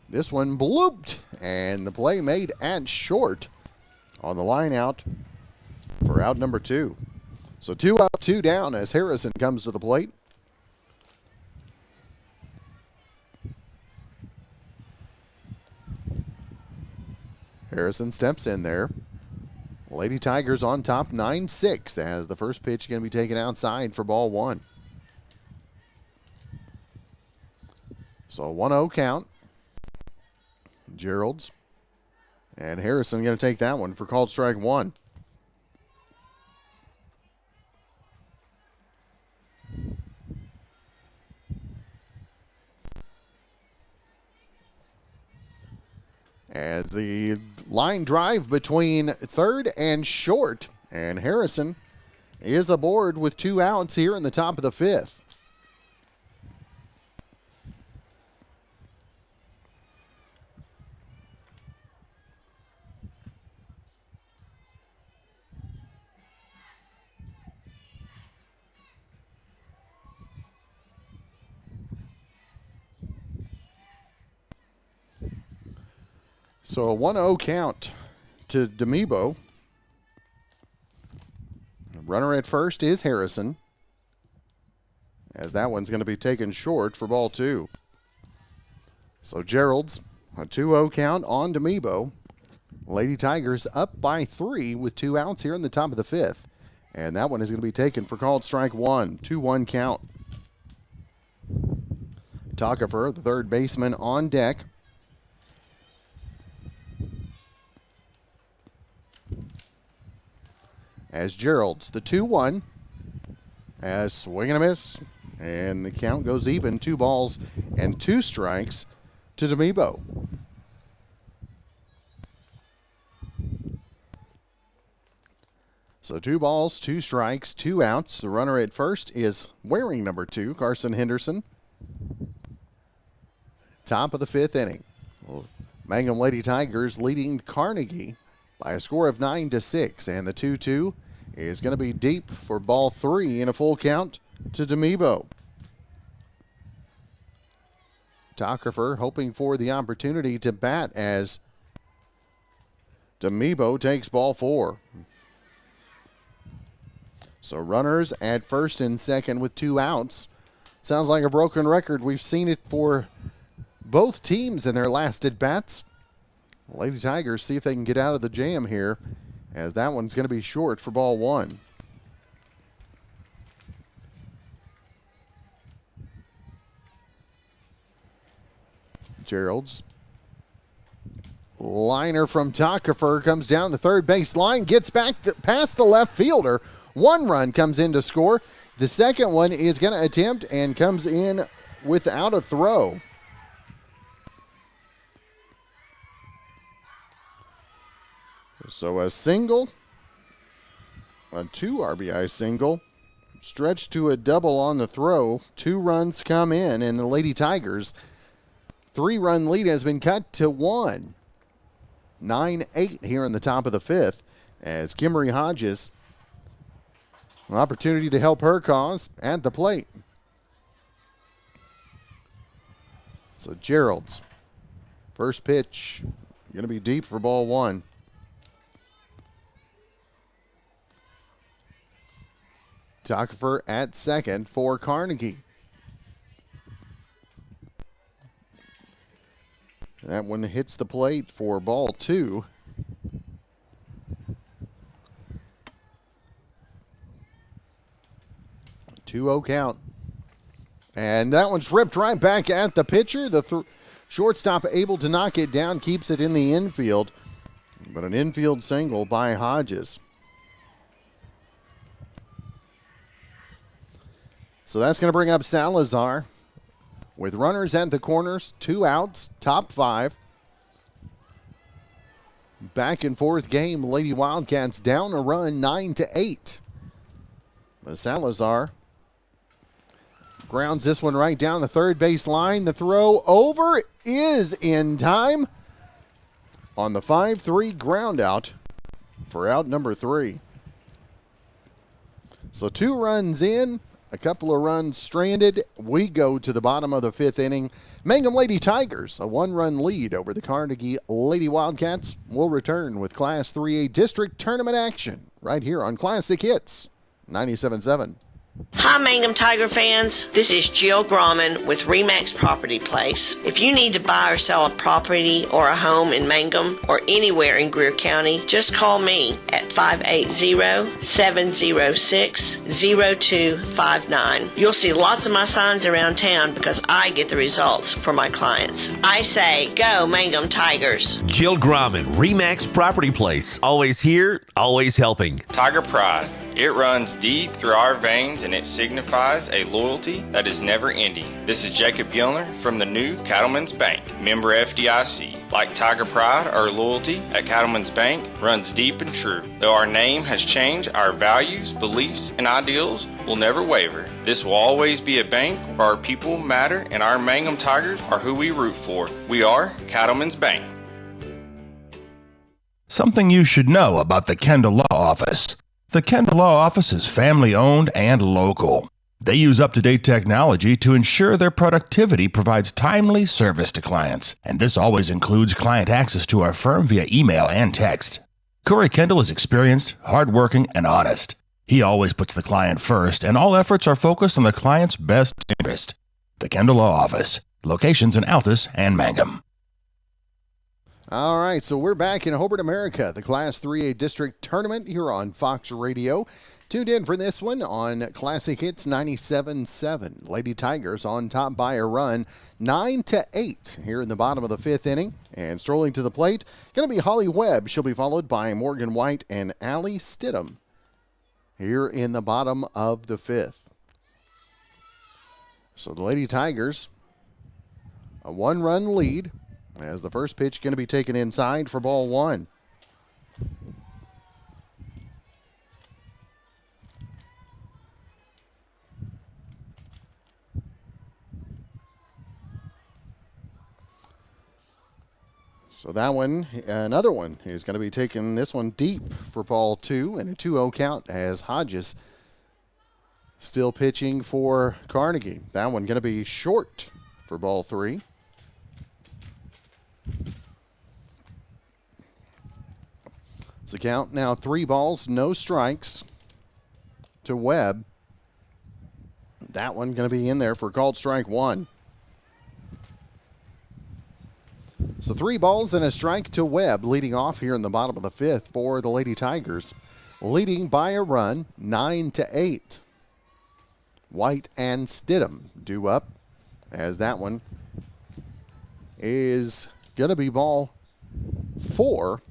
this one blooped, and the play made at short on the line out for out number 2. So 2 out, 2 down as Harrison comes to the plate. Harrison steps in there. Lady Tigers on top 9-6 as the first pitch is going to be taken outside for ball 1. So 1-0 count. Gerald's. And Harrison going to take that one for called strike 1. As the line drive between third and short, and Harrison is aboard with 2 outs here in the top of the 5th. So a 1-0 count to Demibo. Runner at first is Harrison, as that one's going to be taken short for ball 2. So Gerald's a 2-0 count on Demibo. Lady Tigers up by 3 with 2 outs here in the top of the 5th. And that one is going to be taken for called strike 1. 2-1 count. Tockefer, the third baseman, on deck. As Gerald's the 2-1, as swing and a miss, and the count goes even, 2 balls and 2 strikes to Demibo. So 2 balls, 2 strikes, 2 outs. The runner at first is wearing number 2, Carson Henderson. top of the fifth inning. Mangum Lady Tigers leading Carnegie by a score of 9-6, and the 2-2 is going to be deep for ball 3 in a full count to Demibo. Tockerfer hoping for the opportunity to bat as Demibo takes ball 4. So runners at first and second with 2 outs. Sounds like a broken record. We've seen it for both teams in their last at-bats. Lady Tigers see if they can get out of the jam here, as that one's going to be short for ball 1. Gerald's liner from Tockerfer comes down the third base line, gets back past the left fielder. 1 run comes in to score. The second one is going to attempt and comes in without a throw. So a single, a 2 RBI single, stretched to a double on the throw. 2 runs come in, and the Lady Tigers 3-run lead has been cut to 1. 9-8 here in the top of the fifth as Kimmery Hodges, an opportunity to help her cause at the plate. So Gerald's first pitch going to be deep for ball 1. Tockerfer at second for Carnegie. That one hits the plate for ball 2. A 2-0 count. And that one's ripped right back at the pitcher. The shortstop able to knock it down, keeps it in the infield. But an infield single by Hodges. So that's going to bring up Salazar. With runners at the corners, 2 outs, top 5. Back and forth game. Lady Wildcats down a run, 9-8. Salazar grounds this one right down the third base line. The throw over is in time on the 5-3 ground out for out number 3. So 2 runs in. A couple of runs stranded. We go to the bottom of the fifth inning. Mangum Lady Tigers, a 1-run lead over the Carnegie Lady Wildcats. Will return with Class 3A District Tournament action right here on Classic Hits 97.7. Hi, Mangum Tiger fans. This is Jill Grauman with RE/MAX Property Place. If you need to buy or sell a property or a home in Mangum or anywhere in Greer County, just call me at 580-706-0259. You'll see lots of my signs around town because I get the results for my clients. I say, go Mangum Tigers. Jill Grauman, RE/MAX Property Place. Always here, always helping. Tiger Pride. It runs deep through our veins and it signifies a loyalty that is never ending. This is Jacob Gilner from the new Cattlemen's Bank, member FDIC. Like Tiger Pride, our loyalty at Cattlemen's Bank runs deep and true. Though our name has changed, our values, beliefs, and ideals will never waver. This will always be a bank where our people matter and our Mangum Tigers are who we root for. We are Cattlemen's Bank. Something you should know about the Kendall Law Office. The Kendall Law Office is family-owned and local. They use up-to-date technology to ensure their productivity provides timely service to clients, and this always includes client access to our firm via email and text. Corey Kendall is experienced, hardworking, and honest. He always puts the client first, and all efforts are focused on the client's best interest. The Kendall Law Office, locations in Altus and Mangum. All right, so we're back in Hobart, America, the Class 3A District Tournament here on Fox Radio. Tuned in for this one on Classic Hits 97.7. Lady Tigers on top by a run, 9-8 here in the bottom of the fifth inning. And strolling to the plate, going to be Holly Webb. She'll be followed by Morgan White and Allie Stidham here in the bottom of the fifth. So the Lady Tigers, a 1-run lead. As the first pitch going to be taken inside for ball 1. So that one, another one, is going to be taking this one deep for ball 2 and a 2-0 count as Hodges still pitching for Carnegie. That one going to be short for ball 3. It's a count now 3 balls, no strikes to Webb. That one going to be in there for called strike 1. So 3 balls and a strike to Webb, leading off here in the bottom of the 5th for the Lady Tigers, leading by a run, 9-8. White and Stidham due up as that one is going to be ball 4.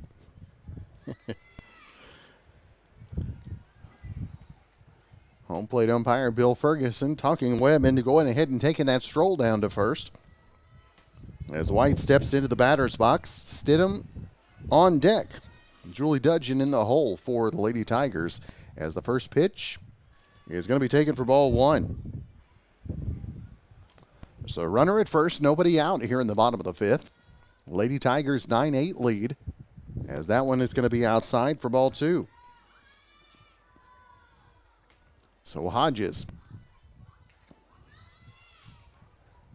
Home plate umpire Bill Ferguson talking Webb into going ahead and taking that stroll down to first. As White steps into the batter's box, Stidham on deck. Julie Dudgeon in the hole for the Lady Tigers as the first pitch is going to be taken for ball 1. So runner at first, nobody out here in the bottom of the 5th. Lady Tigers 9-8 lead as that one is going to be outside for ball 2. So Hodges,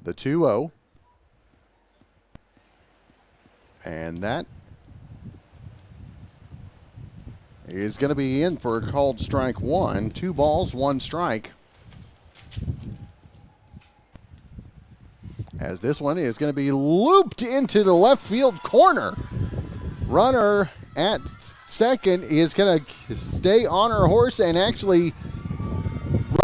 the 2-0. And that is going to be in for a called strike 1. 2 balls, 1 strike. As this one is going to be looped into the left field corner. Runner at second is going to stay on her horse and actually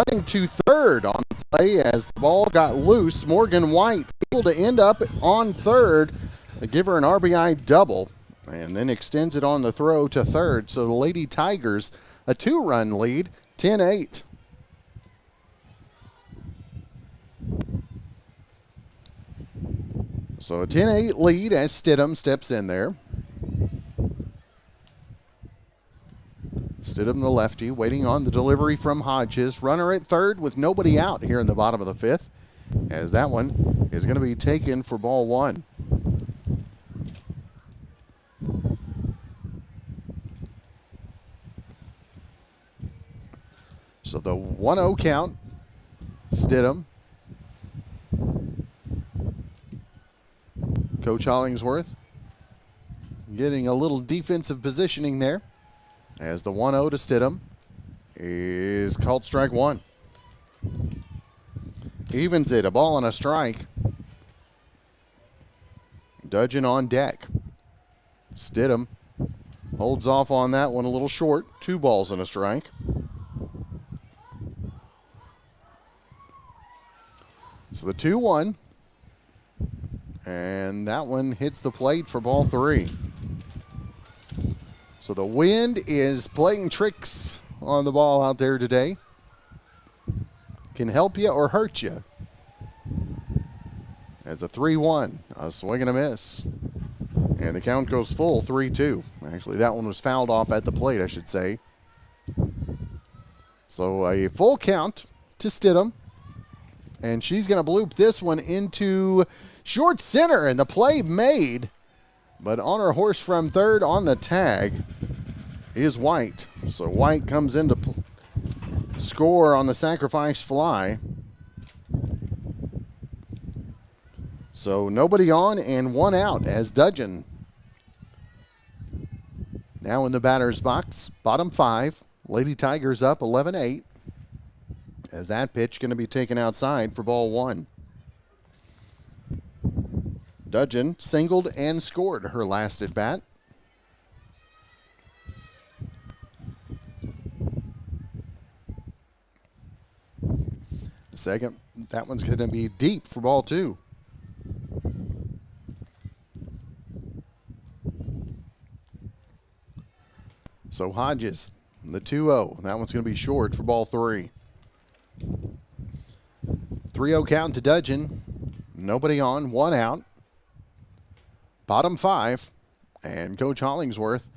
running to third on the play as the ball got loose. Morgan White able to end up on third. They give her an RBI double and then extends it on the throw to third. So the Lady Tigers, a 2-run lead, 10-8. So a 10-8 lead as Stidham steps in there. Stidham, the lefty, waiting on the delivery from Hodges. Runner at third with nobody out here in the bottom of the 5th, as that one is going to be taken for ball 1. So the 1-0 count, Stidham. Coach Hollingsworth getting a little defensive positioning there as the 1-0 to Stidham is called strike 1. Evens it, a ball and a strike. Dudgeon on deck. Stidham holds off on that one a little short. 2 balls and a strike. So the 2-1. And that one hits the plate for ball 3. So the wind is playing tricks on the ball out there today. Can help you or hurt you. As a 3-1, a swing and a miss. And the count goes full, 3-2. Actually, that one was fouled off at the plate, I should say. So a full count to Stidham. And she's going to bloop this one into short center, and the play made. But on her horse from third on the tag is White. So White comes in to score on the sacrifice fly. So nobody on and 1 out as Dudgeon now in the batter's box. Bottom 5. Lady Tigers up 11-8. As that pitch going to be taken outside for ball 1. Dudgeon singled and scored her last at bat. The second, that one's going to be deep for ball 2. So Hodges, the 2-0. That one's going to be short for ball 3. 3-0 count to Dudgeon. Nobody on, 1 out. Bottom 5. And Coach Hollingsworth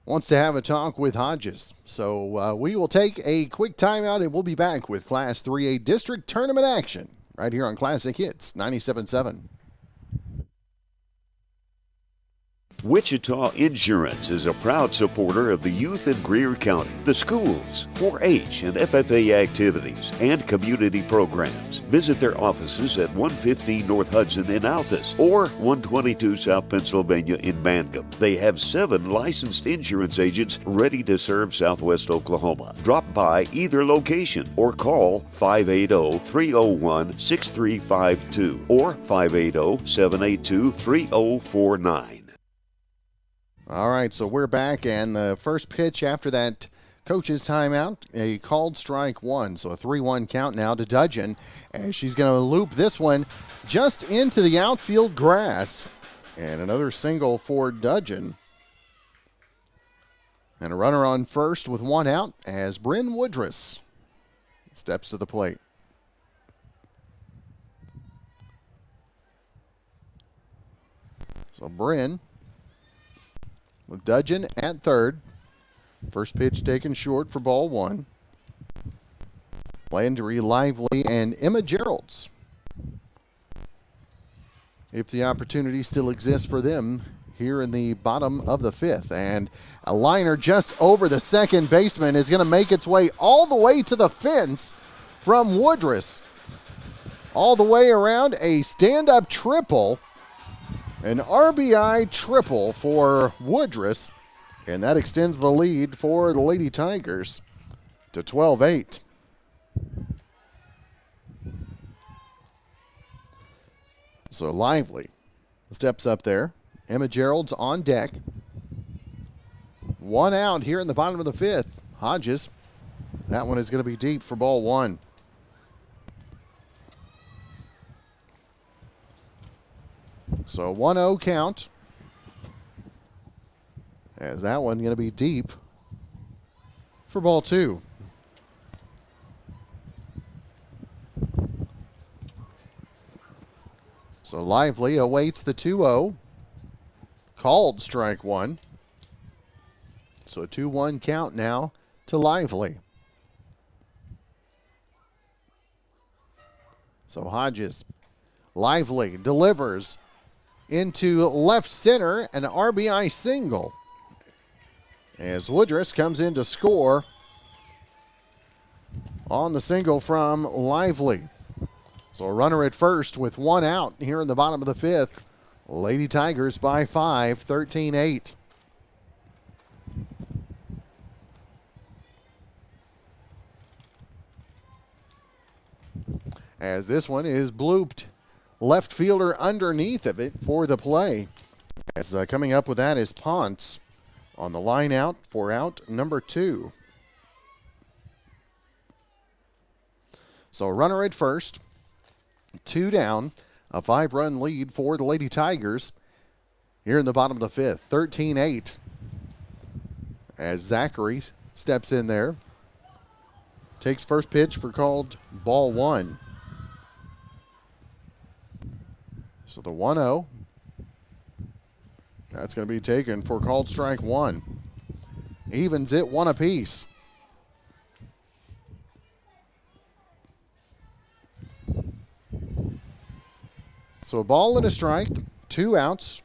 wants to have a talk with Hodges. So we will take a quick timeout and we'll be back with Class 3A District Tournament action right here on Classic Hits 97.7. Wichita Insurance is a proud supporter of the youth in Greer County, the schools, 4-H and FFA activities, and community programs. Visit their offices at 115 North Hudson in Altus or 122 South Pennsylvania in Mangum. They have 7 licensed insurance agents ready to serve Southwest Oklahoma. Drop by either location or call 580-301-6352 or 580-782-3049. All right, so we're back, and the first pitch after that coach's timeout, a called strike one. So a 3-1 count now to Dudgeon, and she's going to loop this one just into the outfield grass. And another single for Dudgeon. And a runner on first with 1 out as Bryn Woodruss steps to the plate. So Bryn with Dudgeon at third. First pitch taken short for ball 1. Landry Lively and Emma Geralds, if the opportunity still exists for them here in the bottom of the 5th. And a liner just over the second baseman is going to make its way all the way to the fence from Woodruss. All the way around, a stand-up triple. An RBI triple for Woodruss, and that extends the lead for the Lady Tigers to 12-8. So Lively steps up there. Emma Gerald's on deck. 1 out here in the bottom of the 5th. Hodges, that one is going to be deep for ball 1. So 1-0 count, as that one going to be deep for ball 2. So Lively awaits the 2-0, called strike one. So a 2-1 count now to Lively. So Hodges, Lively delivers into left center, an RBI single, as Woodruss comes in to score on the single from Lively. So a runner at first with 1 out here in the bottom of the 5th. Lady Tigers by 5, 13-8. As this one is blooped left fielder underneath of it for the play. As coming up with that is Ponce on the line out for out number 2. So runner at first, 2 down, a 5-run lead for the Lady Tigers here in the bottom of the 5th, 13-8. As Zachary steps in there, takes first pitch for called ball 1. So the 1-0, that's going to be taken for called strike 1. Evens it 1 apiece. So a ball and a strike, 2 outs,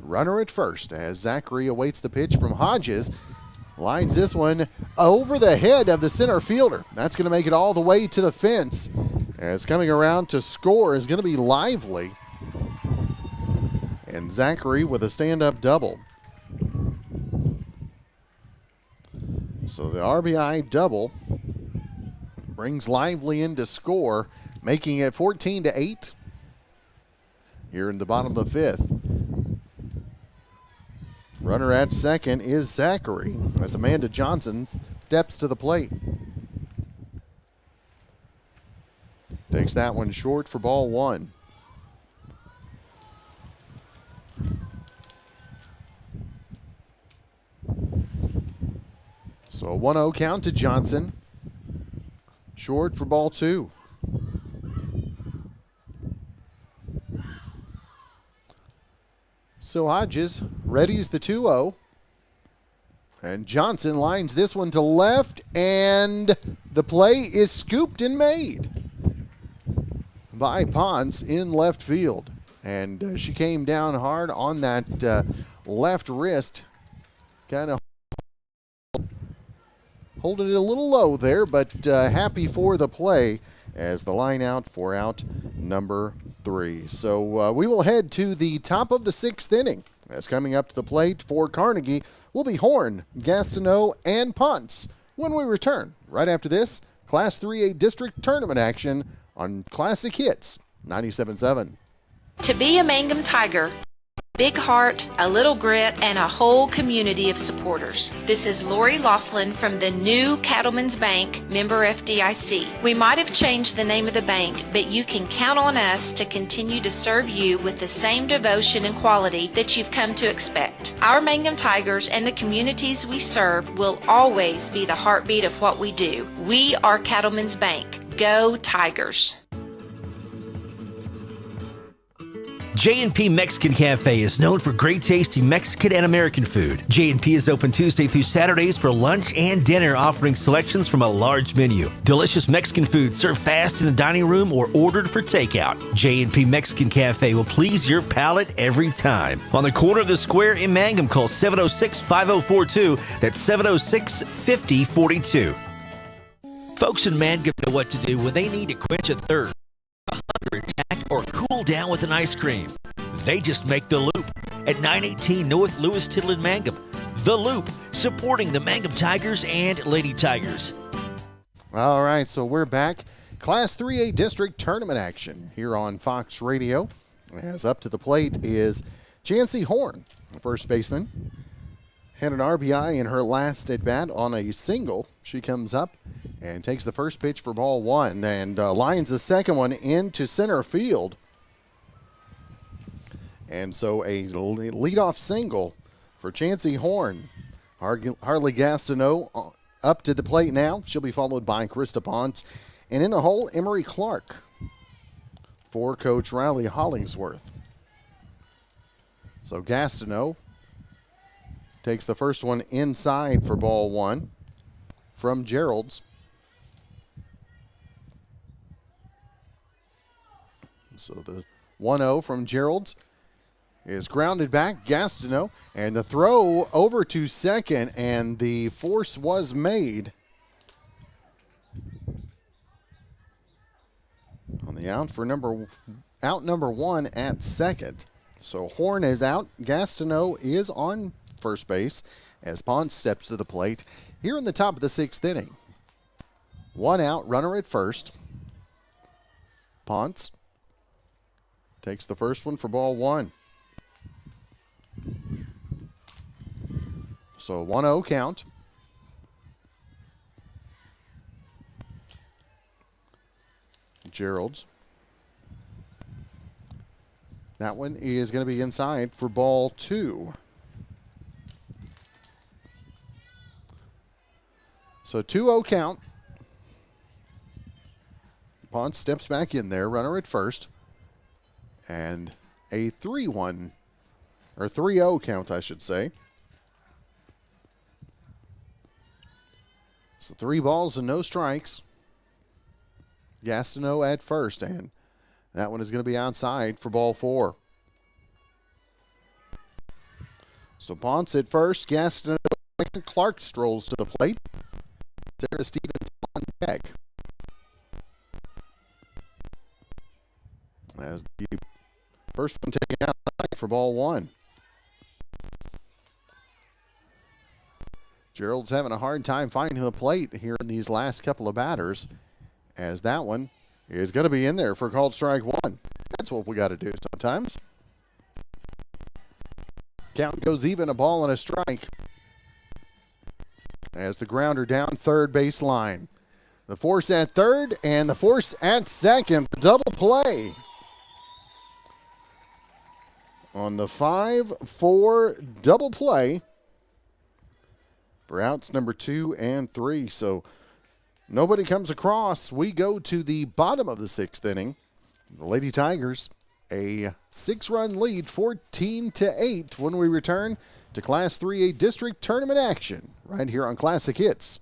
runner at first as Zachary awaits the pitch from Hodges. Lines this one over the head of the center fielder. That's going to make it all the way to the fence. As coming around to score is going to be Lively. And Zachary with a stand-up double. So the RBI double brings Lively in to score, making it 14-8 here in the bottom of the 5th. Runner at second is Zachary as Amanda Johnson steps to the plate. Takes that one short for ball 1. So a 1-0 count to Johnson. Short for ball 2. So Hodges readies the 2-0. And Johnson lines this one to left, and the play is scooped and made by Ponce in left field. And she came down hard on that left wrist. Kind of holding it a little low there, but happy for the play as the line out for out number 3. So we will head to the top of the 6th inning. As coming up to the plate for Carnegie will be Horn, Gastineau, and Ponce when we return. Right after this, Class 3A District Tournament action on Classic Hits 97.7. To be a Mangum Tiger, big heart, a little grit, and a whole community of supporters. This is Lori Laughlin from the new Cattlemen's Bank, member FDIC. We might have changed the name of the bank, but you can count on us to continue to serve you with the same devotion and quality that you've come to expect. Our Mangum Tigers and the communities we serve will always be the heartbeat of what we do. We are Cattlemen's Bank. Go Tigers! J&P Mexican Cafe is known for great tasty Mexican and American food. J&P is open Tuesday through Saturdays for lunch and dinner, offering selections from a large menu. Delicious Mexican food served fast in the dining room or ordered for takeout. J&P Mexican Cafe will please your palate every time. On the corner of the square in Mangum, call 706-5042. That's 706-5042. Folks in Mangum know what to do when they need to quench a thirst, a hunger attack, or cool down with an ice cream. They just make the Loop at 918 North Lewis Tittle in Mangum. The Loop, supporting the Mangum Tigers and Lady Tigers. All right, so we're back. Class 3A District Tournament action here on Fox Radio. As up to the plate is Jancy Horn, the first baseman. Had an RBI in her last at-bat on a single. She comes up and takes the first pitch for ball 1 and lines the second one into center field. And so a leadoff single for Jancy Horn. Harley Gastineau up to the plate now. She'll be followed by Krista Ponce. And in the hole, Emery Clark for Coach Riley Hollingsworth. So Gastineau takes the first one inside for ball 1 from Gerald's. So the 1-0 from Gerald's is grounded back, Gastineau, and the throw over to second, and the force was made on the out for number 1 at second. So Horn is out, Gastineau is on first base as Ponce steps to the plate here in the top of the 6th inning. 1 out, runner at first. Ponce takes the first one for ball 1. So 1-0 count. Gerald's. That one is going to be inside for ball 2. So 2-0 count. Ponce steps back in there, runner at first. And a 3-1, or 3-0 count, I should say. So 3 balls and no strikes. Gastineau at first, and that one is going to be outside for ball 4. So Ponce at first, Gastineau, Clark strolls to the plate. Sarah Stevens on deck. As the first one taken outside for ball 1. Gerald's having a hard time finding the plate here in these last couple of batters, as that one is going to be in there for called strike 1. That's what we got to do sometimes. Count goes even, a ball and a strike. As the grounder down third base line. The force at third and the force at second. Double play. On the 5-4 double play for outs number 2 and 3. So nobody comes across. We go to the bottom of the 6th inning. The Lady Tigers, a 6-run lead, 14-8 when we return to Class 3A District Tournament action right here on Classic Hits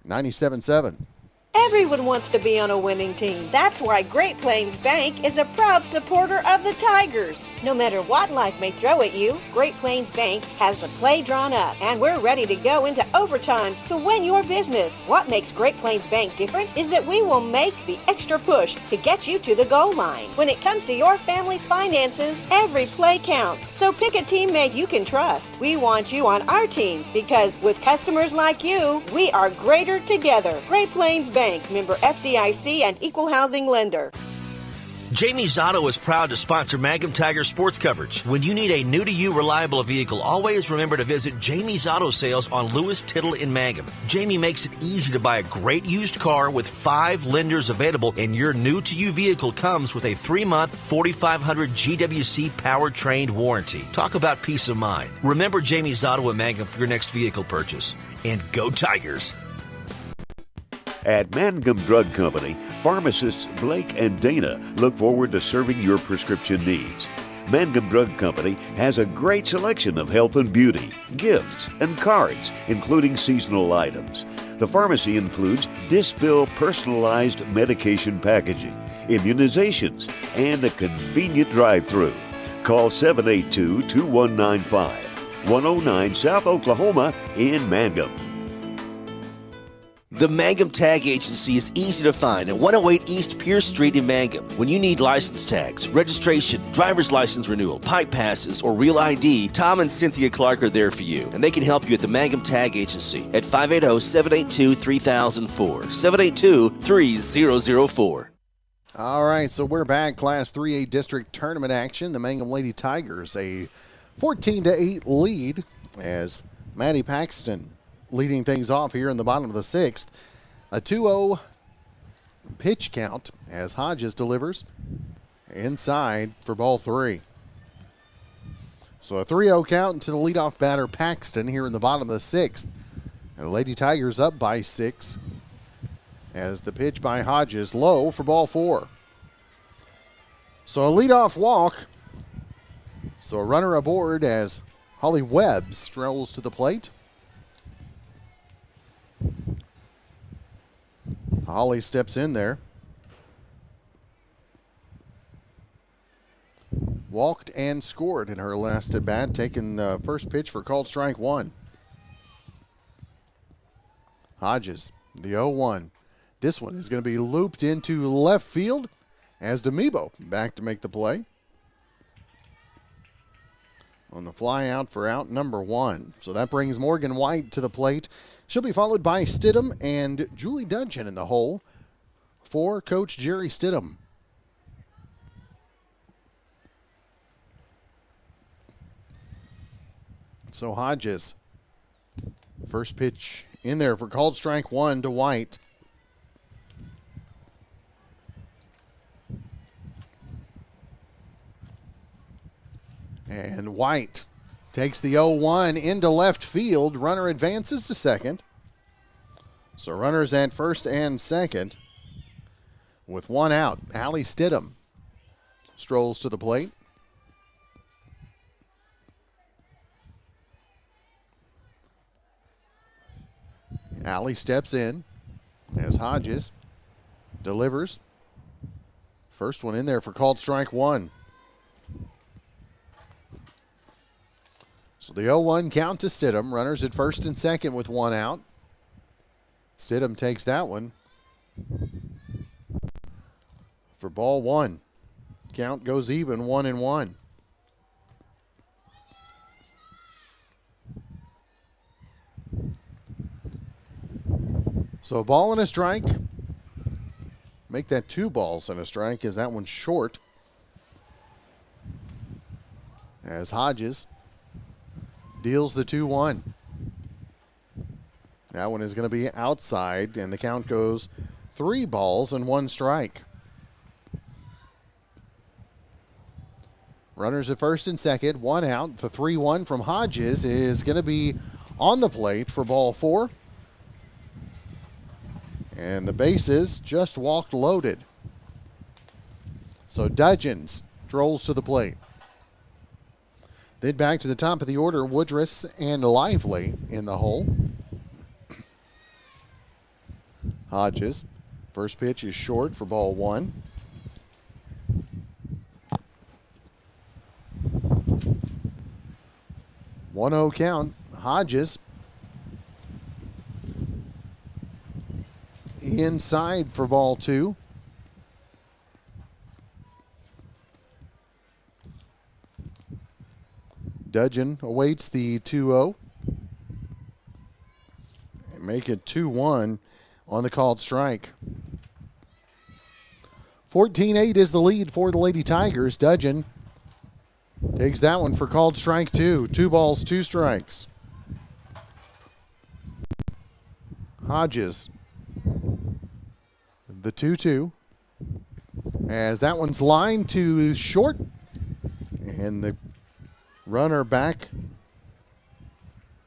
97.7. Everyone wants to be on a winning team. That's why Great Plains Bank is a proud supporter of the Tigers. No matter what life may throw at you, Great Plains Bank has the play drawn up, and we're ready to go into overtime to win your business. What makes Great Plains Bank different is that we will make the extra push to get you to the goal line. When it comes to your family's finances, every play counts. So pick a teammate you can trust. We want you on our team because with customers like you, we are greater together. Great Plains Bank, member FDIC and equal housing lender. Jamie's Auto is proud to sponsor Mangum Tiger sports coverage. When you need a new-to-you reliable vehicle, always remember to visit Jamie's Auto Sales on Lewis Tittle in Mangum. Jamie makes it easy to buy a great used car with 5 lenders available, and your new-to-you vehicle comes with a 3-month 4,500 GWC powertrain warranty. Talk about peace of mind. Remember Jamie's Auto in Mangum for your next vehicle purchase. And go Tigers! At Mangum Drug Company, pharmacists Blake and Dana look forward to serving your prescription needs. Mangum Drug Company has a great selection of health and beauty, gifts, and cards, including seasonal items. The pharmacy includes Dispill personalized medication packaging, immunizations, and a convenient drive-through. Call 782-2195, 109 South Oklahoma in Mangum. The Mangum Tag Agency is easy to find at 108 East Pierce Street in Mangum. When you need license tags, registration, driver's license renewal, pipe passes, or real ID, Tom and Cynthia Clark are there for you, and they can help you at the Mangum Tag Agency at 580-782-3004, 782-3004. All right, so we're back. Class 3A district tournament action. The Mangum Lady Tigers a 14-8 lead as Maddie Paxton leading things off here in the bottom of the 6th. A 2-0 pitch count as Hodges delivers inside for ball 3. So a 3-0 count to the leadoff batter Paxton here in the bottom of the 6th. And the Lady Tigers up by 6 as the pitch by Hodges low for ball 4. So a leadoff walk. So a runner aboard as Holly Webb strolls to the plate. Holly steps in there. Walked and scored in her last at bat, taking the first pitch for called strike 1. Hodges, the 0-1. This one is going to be looped into left field as Demibo back to make the play. On the fly out for out number 1. So that brings Morgan White to the plate. She'll be followed by Stidham and Julie Dudgeon in the hole for Coach Jerry Stidham. So Hodges, first pitch in there for called strike 1 to White. And White takes the 0-1 into left field. Runner advances to second. So runners at first and second. With one out, Allie Stidham strolls to the plate. Allie steps in as Hodges delivers. First one in there for called strike 1. So the 0-1 count to Stidham. Runners at first and second with one out. Stidham takes that one for ball 1. Count goes even, 1-1. So a ball and a strike. Make that 2 balls and a strike as that one's short. As Hodges deals the 2-1. That one is going to be outside, and the count goes 3 balls and 1 strike. Runners at first and second, 1 out. The 3-1 from Hodges is going to be on the plate for ball 4. And the bases just walked loaded. So Dudgeon strolls to the plate. Then back to the top of the order, Woodruss and Lively in the hole. Hodges First pitch is short for ball 1. One 0 count. Hodges inside for ball 2. Dudgeon awaits the 2-0. And make it 2-1 on the called strike. 14-8 is the lead for the Lady Tigers. Dudgeon takes that one for called strike 2. 2 balls, 2 strikes. Hodges, the 2-2. As that one's lined to short. And the runner back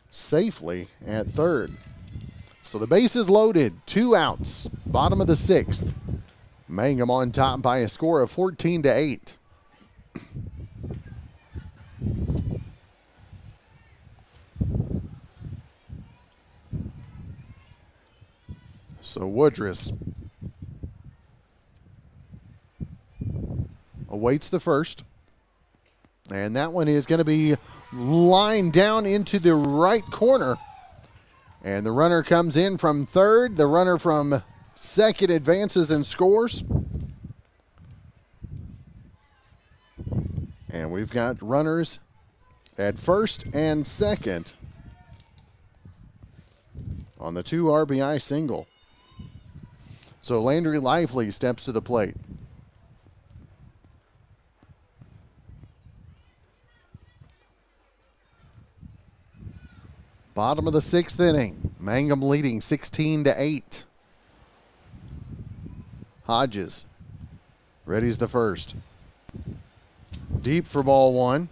safely at third. So the base is loaded. 2 outs. Bottom of the 6th. Mangum on top by a score of 14-8. So Woodruss awaits the first. And that one is going to be lined down into the right corner. And the runner comes in from third. The runner from second advances and scores. And we've got runners at first and second on the 2 RBI single. So Landry Lively steps to the plate. Bottom of the 6th inning. Mangum leading 16-8. Hodges readies the first. Deep for ball 1.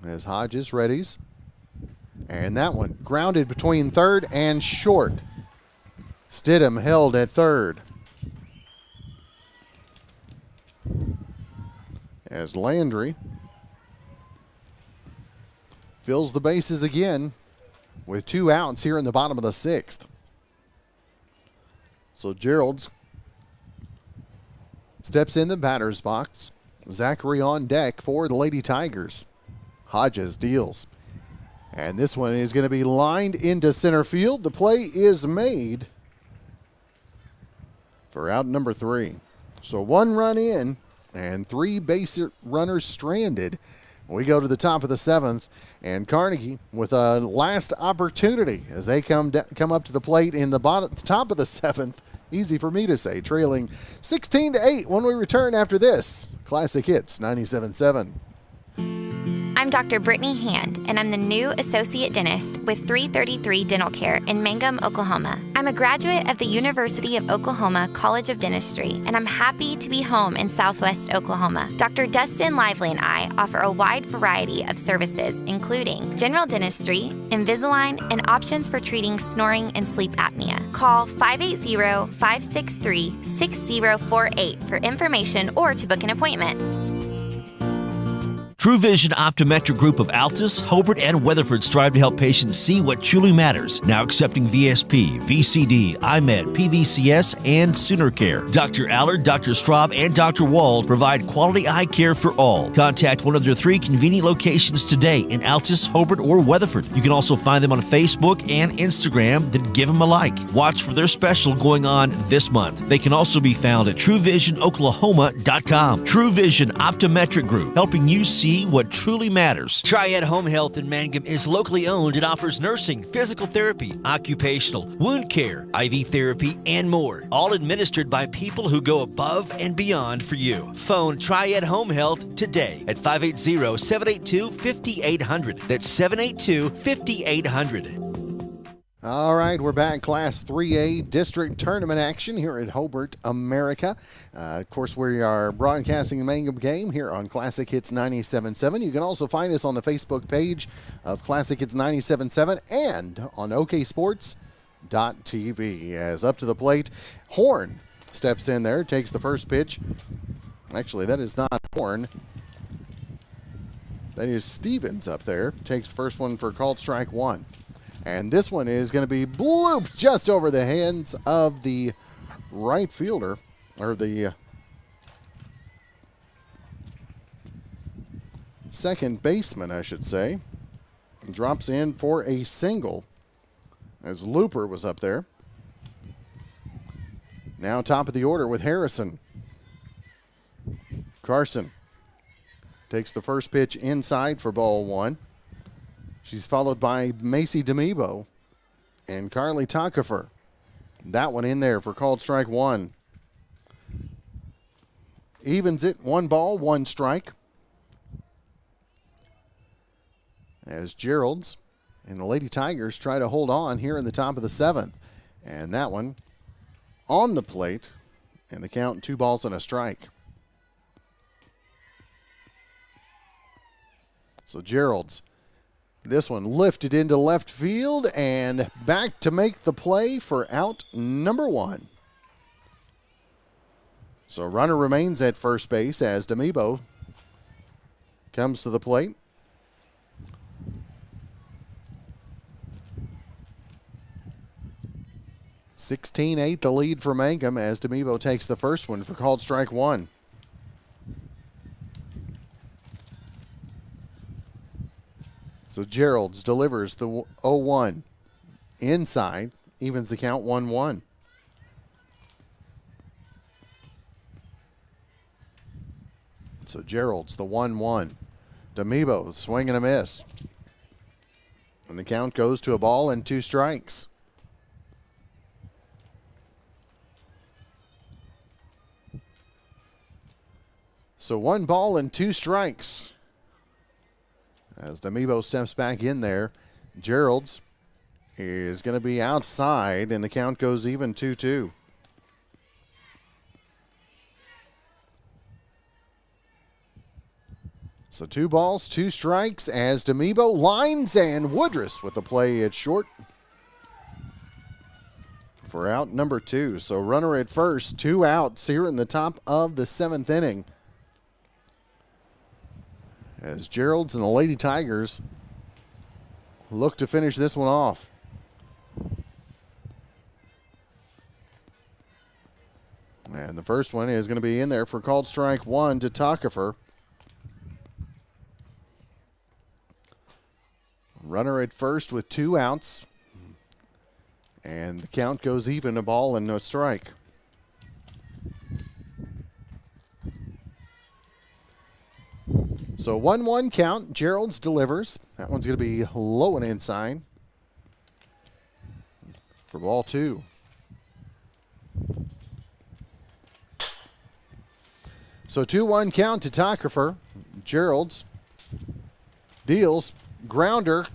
As Hodges readies. And that one grounded between third and short. Stidham held at third. As Landry fills the bases again with 2 outs here in the bottom of the 6th. So Gerald's steps in the batter's box. Zachary on deck for the Lady Tigers. Hodges deals. And this one is going to be lined into center field. The play is made for out number 3. So 1 run in and 3 base runners stranded. We go to the top of the 7th, and Carnegie with a last opportunity as they come up to the plate in the top of the 7th. Easy for me to say, trailing 16-8 when we return after this. Classic Hits 97.7. I'm Dr. Brittany Hand, and I'm the new associate dentist with 333 Dental Care in Mangum, Oklahoma. I'm a graduate of the University of Oklahoma College of Dentistry, and I'm happy to be home in Southwest Oklahoma. Dr. Dustin Lively and I offer a wide variety of services, including general dentistry, Invisalign, and options for treating snoring and sleep apnea. Call 580-563-6048 for information or to book an appointment. True Vision Optometric Group of Altus, Hobart, and Weatherford strive to help patients see what truly matters. Now accepting VSP, VCD, IMED, PVCS, and Sooner Care. Dr. Allard, Dr. Straub, and Dr. Wald provide quality eye care for all. Contact one of their 3 convenient locations today in Altus, Hobart, or Weatherford. You can also find them on Facebook and Instagram, then give them a like. Watch for their special going on this month. They can also be found at TrueVisionOklahoma.com. True Vision Optometric Group, helping you see what truly matters. Triad Home Health in Mangum is locally owned and offers nursing, physical therapy, occupational, wound care, IV therapy, and more. All administered by people who go above and beyond for you. Phone Triad Home Health today at 580-782-5800. That's 782-5800. All right, we're back. Class 3A District Tournament action here at Hobart, America. Of course, we are broadcasting the Mangum game here on Classic Hits 97.7. You can also find us on the Facebook page of Classic Hits 97.7 and on oksports.tv. As up to the plate, Horn steps in there, takes the first pitch. Actually, that is not Horn. That is Stevens up there. Takes the first one for called strike 1. And this one is going to be blooped just over the hands of the right fielder, or the second baseman, I should say. And drops in for a single as Looper was up there. Now top of the order with Harrison. Carson takes the first pitch inside for ball one. She's followed by Macy Demibo and Carly Takafer. That one in there for called strike one. Evens it, 1 ball, 1 strike. As Gerald's and the Lady Tigers try to hold on here in the top of the 7th. And that one on the plate, and the count 2 balls and a strike. So Gerald's, this one lifted into left field and back to make the play for out number 1. So runner remains at first base as Demibo comes to the plate. (16-8) the lead for Mangum as Demibo takes the first one for called strike one. So Gerald's delivers the 0-1 inside, evens the count 1-1. So Gerald's the 1-1. Demibo swing and a miss. And the count goes to a ball and 2 strikes. So 1 ball and 2 strikes. As Demibo steps back in there, Gerald's is going to be outside, and the count goes even 2-2. So 2 balls, 2 strikes as Demibo lines, and Woodruss with the play at short for out number 2. So runner at first, 2 outs here in the top of the 7th inning. As Gerald's and the Lady Tigers look to finish this one off. And the first one is going to be in there for called strike one to Takafer. Runner at first with 2 outs. And the count goes even, a ball and no strike. So 1-1 count. Gerald's delivers. That one's going to be low and inside for ball 2. So 2-1 count to Takafer. Gerald's deals. Grounder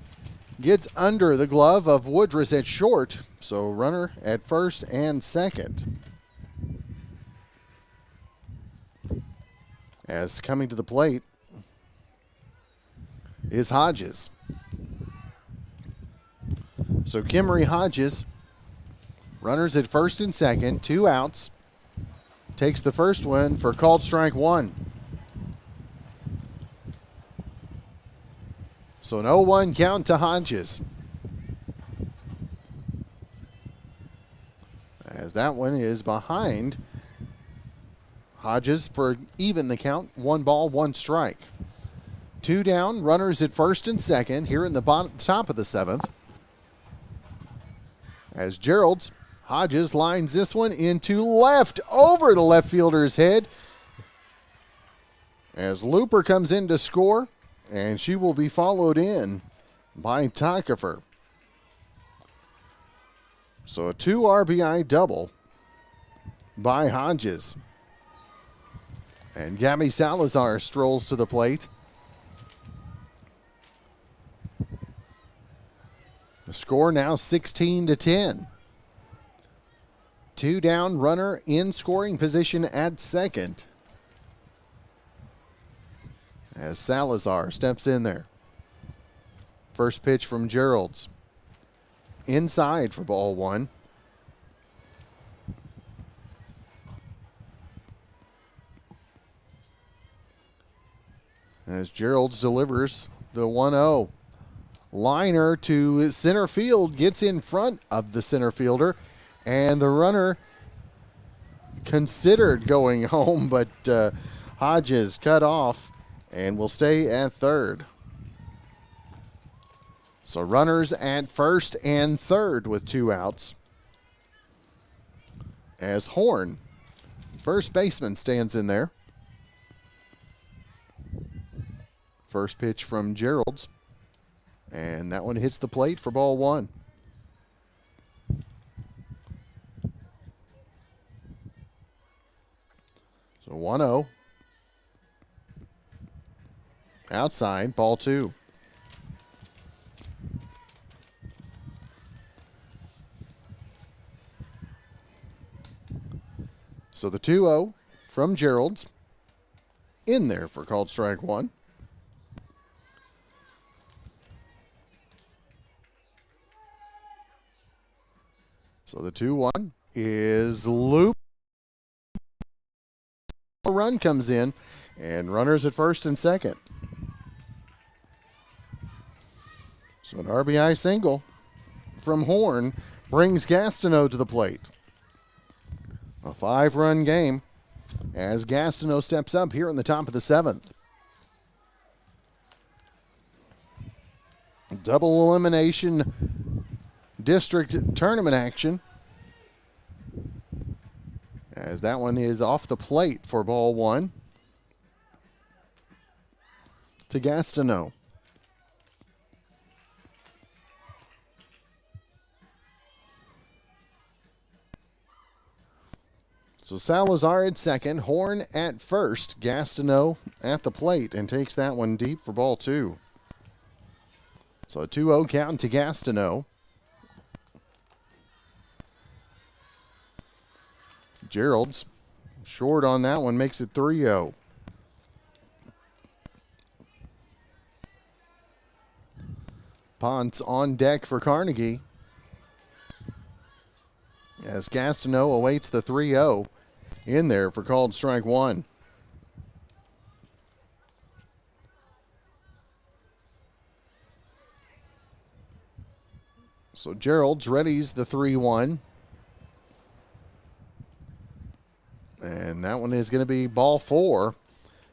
gets under the glove of Woodruss at short. So runner at first and second. As coming to the plate is Hodges. So Kimmery Hodges, runners at first and second, 2 outs, takes the first one for called strike one. So an 0-1 count to Hodges. As that one is behind Hodges for even the count, 1 ball, 1 strike. 2 down, runners at first and second here in the top of the 7th. As Gerald's, Hodges lines this one into left over the left fielder's head. As Looper comes in to score, and she will be followed in by Takafer. So a 2 RBI double by Hodges. And Gabby Salazar strolls to the plate. The score now 16-10. 2 down, runner in scoring position at second. As Salazar steps in there. First pitch from Gerald's. Inside for ball 1. As Gerald's delivers the 1-0. Liner to center field, gets in front of the center fielder, and the runner considered going home, but Hodges cut off and will stay at third. So runners at first and third with 2 outs. As Horn, first baseman, stands in there. First pitch from Gerald's, and that one hits the plate for ball 1. So 1-0. Outside, ball 2. So the 2-0 from Gerald's in there for called strike 1. So the 2-1 is looped. A run comes in, and runners at first and second. So an RBI single from Horn brings Gastineau to the plate. A 5-run game as Gastineau steps up here in the top of the 7th. Double elimination district tournament action, as that one is off the plate for ball 1 to Gastineau. So Salazar at second, Horn at first, Gastineau at the plate, and takes that one deep for ball 2. So a 2-0 count to Gastineau. Gerald's short on that one, makes it 3-0. Ponce on deck for Carnegie, as Gastineau awaits the 3-0 in there for called strike 1. So Gerald's readies the 3-1. And that one is going to be ball 4.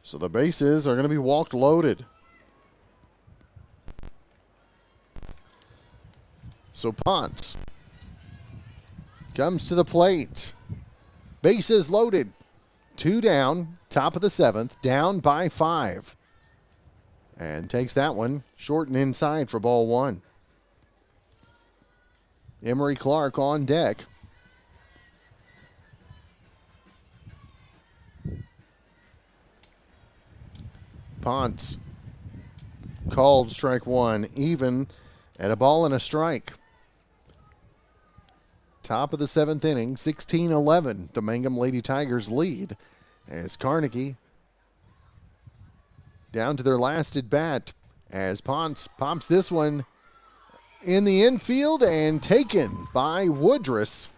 So the bases are going to be walked loaded. So Ponce comes to the plate. Bases loaded. 2 down, top of the 7th, down by 5. And takes that one short and inside for ball 1. Emery Clark on deck. Ponce called strike 1, even at a ball and a strike. Top of the 7th inning, 16-11, the Mangum Lady Tigers lead as Carnegie down to their last at bat as Ponce pops this one in the infield and taken by Woodruss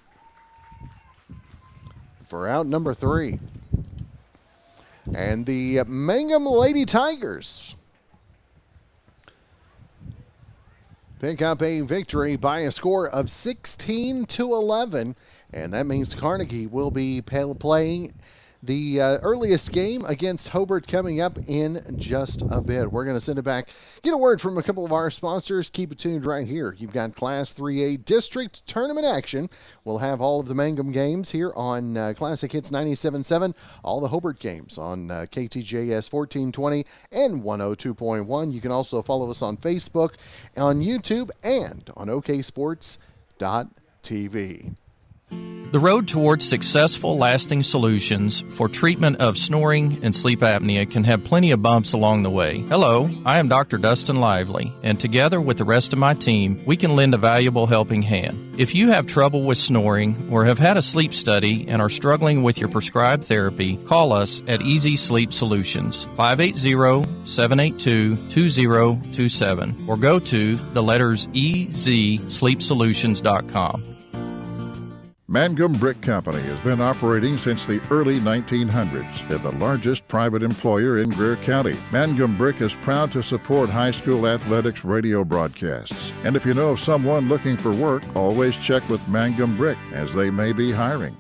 for out number 3. And the Mangum Lady Tigers pick up a victory by a score of 16-11, and that means Carnegie will be playing the earliest game against Hobart coming up in just a bit. We're going to send it back, get a word from a couple of our sponsors. Keep it tuned right here. You've got Class 3A District Tournament action. We'll have all of the Mangum games here on Classic Hits 97.7, all the Hobart games on KTJS 1420 and 102.1. You can also follow us on Facebook, on YouTube, and on oksports.tv. The road towards successful, lasting solutions for treatment of snoring and sleep apnea can have plenty of bumps along the way. Hello, I am Dr. Dustin Lively, and together with the rest of my team, we can lend a valuable helping hand. If you have trouble with snoring or have had a sleep study and are struggling with your prescribed therapy, call us at Easy Sleep Solutions, 580-782-2027, or go to the letters EZSleepSolutions.com. Mangum Brick Company has been operating since the early 1900s and the largest private employer in Greer County. Mangum Brick is proud to support high school athletics radio broadcasts. And if you know of someone looking for work, always check with Mangum Brick as they may be hiring.